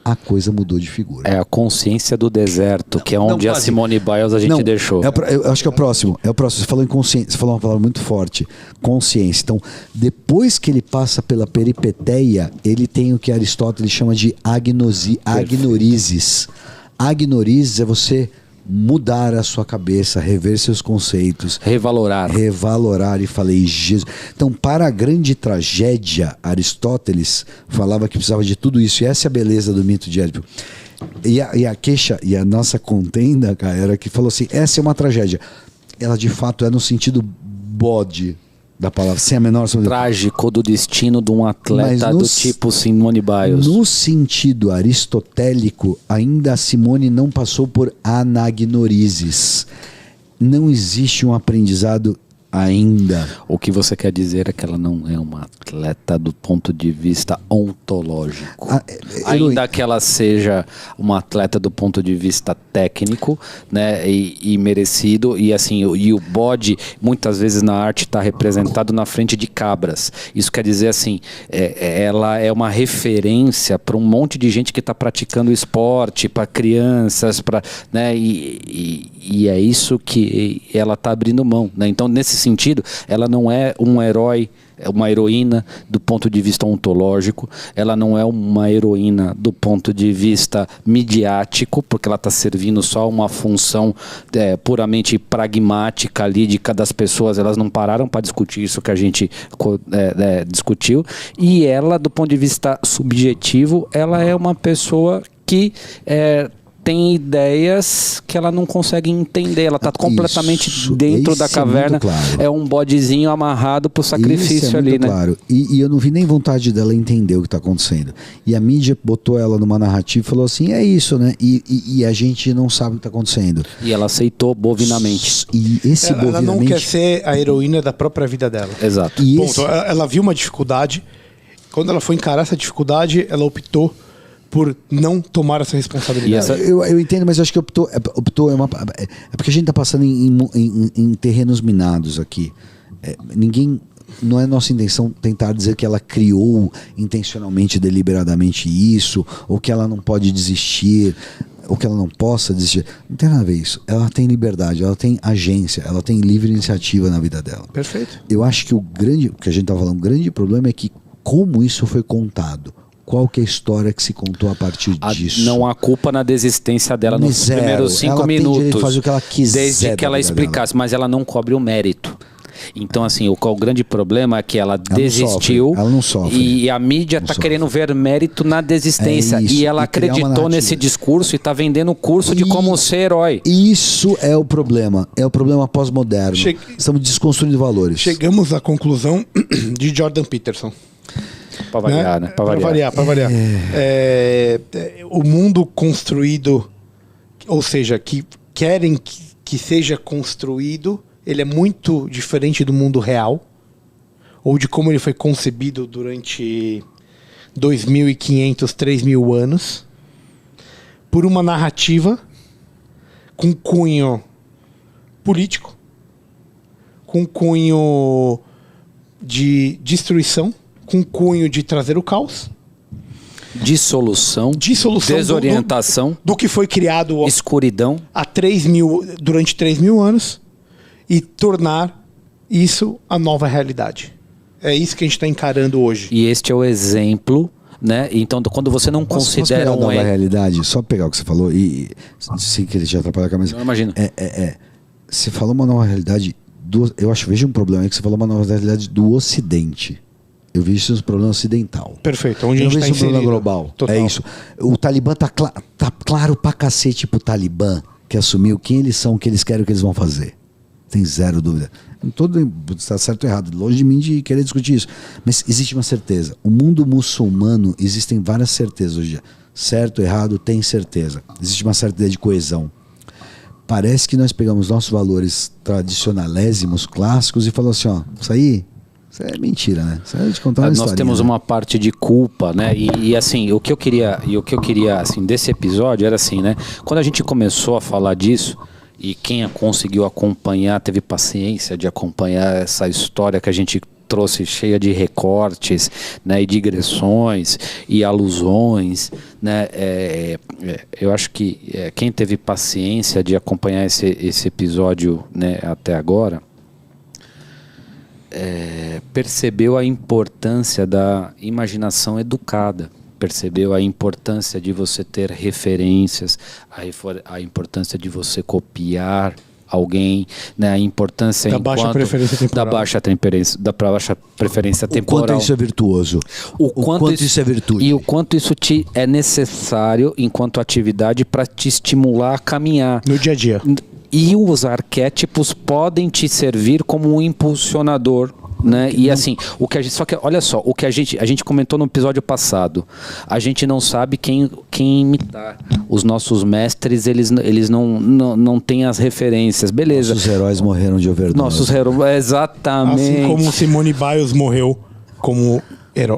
A coisa mudou de figura. É a consciência do deserto, que é onde a Simone Biles a gente deixou. Eu acho que é o próximo. Você falou em consciência, você falou uma palavra muito forte. Consciência. Então, depois que ele passa pela peripeteia, ele tem o que Aristóteles chama de agnorises. Agnorises é você mudar a sua cabeça, rever seus conceitos. Revalorar. E falei, Jesus. Então, para a grande tragédia, Aristóteles falava que precisava de tudo isso. E essa é a beleza do mito de Édipo. E a queixa, e a nossa contenda, cara, era que falou assim, essa é uma tragédia. Ela, de fato, é no sentido bode da palavra, sem a menor... Trágico do destino de um atleta do tipo Simone Biles. No sentido aristotélico, ainda a Simone não passou por anagnorises. Não existe um aprendizado ainda. O que você quer dizer é que ela não é uma atleta do ponto de vista ontológico. Ainda que ela seja uma atleta do ponto de vista técnico, né, e merecido, e assim, e o bode muitas vezes na arte está representado na frente de cabras. Isso quer dizer assim, ela é uma referência para um monte de gente que está praticando esporte, para crianças, né, e é isso que ela está abrindo mão, né? Então, nesse sentido, ela não é um herói, é uma heroína do ponto de vista ontológico, ela não é uma heroína do ponto de vista midiático, porque ela está servindo só uma função puramente pragmática ali de cada das pessoas, elas não pararam para discutir isso que a gente discutiu, e ela, do ponto de vista subjetivo, ela é uma pessoa que tem ideias que ela não consegue entender. Ela está completamente dentro da caverna. Claro. É um bodezinho amarrado pro sacrifício ali, né? Claro. E eu não vi nem vontade dela entender o que está acontecendo. E a mídia botou ela numa narrativa e falou assim, é isso, né? E a gente não sabe o que está acontecendo. E ela aceitou bovinamente. E esse ela não quer ser a heroína da própria vida dela. Exato. Ela viu uma dificuldade. Quando ela foi encarar essa dificuldade, ela optou por não tomar essa responsabilidade. Eu entendo, mas eu acho que optou é porque a gente está passando em terrenos minados aqui. Não é nossa intenção tentar dizer que ela criou intencionalmente, deliberadamente isso, ou que ela não pode desistir, ou que ela não possa desistir. Não tem nada a ver isso. Ela tem liberdade, ela tem agência, ela tem livre iniciativa na vida dela. Perfeito. Eu acho que o que a gente está falando, o grande problema é que como isso foi contado. Qual que é a história que se contou a partir disso? Não há culpa na desistência dela nos primeiros 5 minutos. Ela tem de fazer o que ela quiser. Desde que ela explicasse, mas ela não cobre o mérito. Então, assim, o grande problema é que ela desistiu. Ela não sofre. E a mídia está querendo ver mérito na desistência. E ela acreditou nesse discurso e está vendendo o curso de como ser herói. Isso é o problema. É o problema pós-moderno. Estamos desconstruindo valores. Chegamos à conclusão de Jordan Peterson. Para variar, né? Para variar. O mundo construído, ou seja, que querem que seja construído, ele é muito diferente do mundo real, ou de como ele foi concebido durante 2.500, 3.000 anos, por uma narrativa com cunho político, com cunho de destruição, com cunho de trazer o caos, dissolução, desorientação, do que foi criado escuridão durante 3.000 anos e tornar isso a nova realidade. É isso que a gente está encarando hoje. E este é o exemplo, né? Então, quando você não considera uma nova realidade, só pegar o que você falou e sem querer te atrapalhar, mas não imagino. Você falou uma nova realidade vejo um problema aí que você falou uma nova realidade do Ocidente. Eu vejo isso no problema ocidental. Perfeito. Onde a gente está inserido. Problema global. Total. É isso. O Talibã tá claro pra cacete pro Talibã que assumiu quem eles são, o que eles querem, o que eles vão fazer. Tem zero dúvida. Está certo ou errado. Longe de mim de querer discutir isso. Mas existe uma certeza. O mundo muçulmano, existem várias certezas hoje em dia. Certo, errado, tem certeza. Existe uma certa ideia de coesão. Parece que nós pegamos nossos valores tradicionalésimos, clássicos, e falamos assim, isso aí... Isso é mentira, né? Isso é de contar uma Nós temos uma parte de culpa, né? E assim, o que eu queria assim, desse episódio era assim, né? Quando a gente começou a falar disso, e quem conseguiu acompanhar, teve paciência de acompanhar essa história que a gente trouxe cheia de recortes, né, e digressões e alusões, né, eu acho que quem teve paciência de acompanhar esse episódio, né, até agora, percebeu a importância da imaginação educada, percebeu a importância de você ter referências, a importância de você copiar alguém, né, a importância da baixa preferência temporal. Da baixa preferência temporal. O quanto isso é virtuoso. O quanto isso é virtude. E o quanto isso é necessário enquanto atividade para te estimular a caminhar. No dia a dia. E os arquétipos podem te servir como um impulsionador, né? E assim, só que olha só, o que a gente comentou no episódio passado, a gente não sabe quem imitar. Os nossos mestres, eles não têm as referências, beleza? Nossos heróis morreram de overdose. Exatamente. Assim como Simone Biles morreu como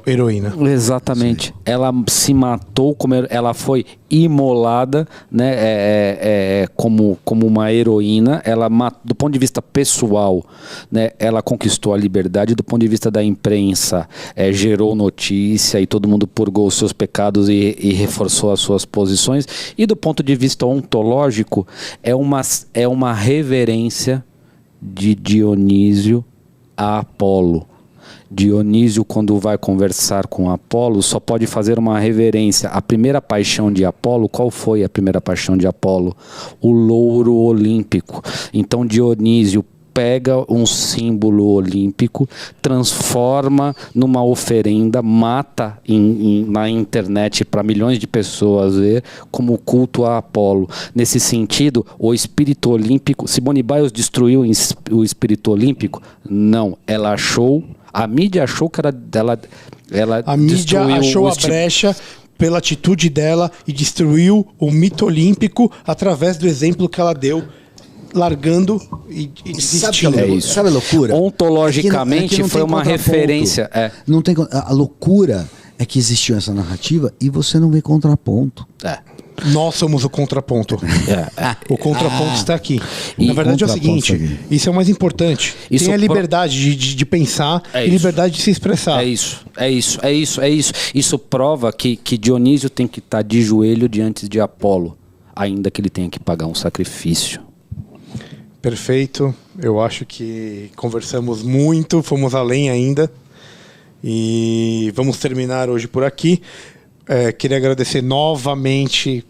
heroína. Exatamente. Sim. Ela se matou, ela foi imolada, né, como uma heroína. Ela, do ponto de vista pessoal, né, ela conquistou a liberdade. Do ponto de vista da imprensa, gerou notícia e todo mundo purgou os seus pecados e reforçou as suas posições. E do ponto de vista ontológico, é uma reverência de Dionísio a Apolo. Dionísio, quando vai conversar com Apolo, só pode fazer uma reverência. A primeira paixão de Apolo, qual foi a primeira paixão de Apolo? O louro olímpico. Então Dionísio pega um símbolo olímpico, transforma numa oferenda, mata na internet para milhões de pessoas ver, como culto a Apolo. Nesse sentido, o espírito olímpico, Simone Biles destruiu o espírito olímpico? Não, ela achou, a mídia achou que ela a mídia achou a brecha pela atitude dela e destruiu o mito olímpico através do exemplo que ela deu, largando e desistindo. Sabe a loucura? Ontologicamente foi uma referência. Não tem, a loucura é que existiu essa narrativa e você não vê contraponto. Nós somos o contraponto. O contraponto está aqui. Na verdade é o seguinte, isso é o mais importante. Tem a liberdade de pensar e liberdade de se expressar. É isso. Isso prova que Dionísio tem que estar de joelho diante de Apolo, ainda que ele tenha que pagar um sacrifício. Perfeito. Eu acho que conversamos muito, fomos além ainda. E vamos terminar hoje por aqui. Queria agradecer novamente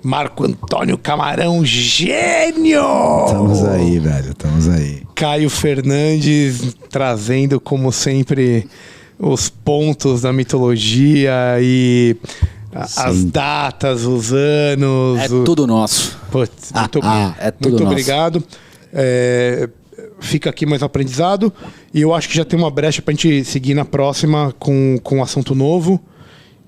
Marco Antônio Camarão, gênio! Estamos aí, velho, estamos aí. Caio Fernandes, trazendo, como sempre, os pontos da mitologia e as datas, os anos. Tudo nosso. Putz, muito obrigado. Fica aqui mais um aprendizado. E eu acho que já tem uma brecha para a gente seguir na próxima com um assunto novo.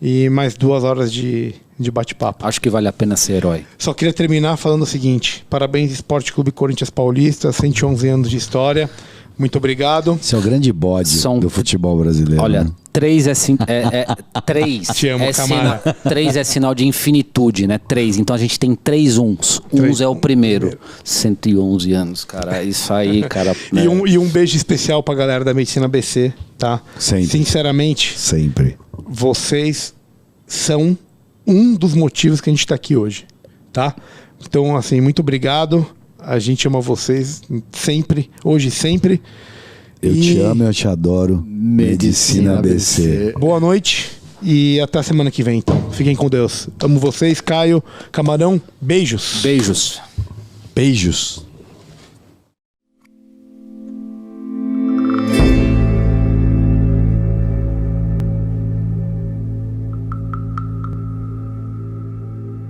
E mais 2 horas de bate-papo. Acho que vale a pena ser herói. Só queria terminar falando o seguinte: parabéns, Esporte Clube Corinthians Paulista, 111 anos de história. Muito obrigado. Esse é o grande bode do futebol brasileiro. Olha, 3 3 Te amo, Camara. 3 é sinal de infinitude, né? 3. Então a gente tem 3 uns. Uns é o primeiro. 111 anos, cara. Isso aí, cara. Né? E um beijo especial pra galera da Medicina ABC, tá? Sempre. Sinceramente. Sempre. Vocês são um dos motivos que a gente tá aqui hoje, tá? Então, assim, muito obrigado. A gente ama vocês sempre, hoje e sempre. Eu te amo, eu te adoro. Medicina ABC. Boa noite e até a semana que vem, então. Fiquem com Deus. Amo vocês, Caio, Camarão. Beijos. Beijos. Beijos.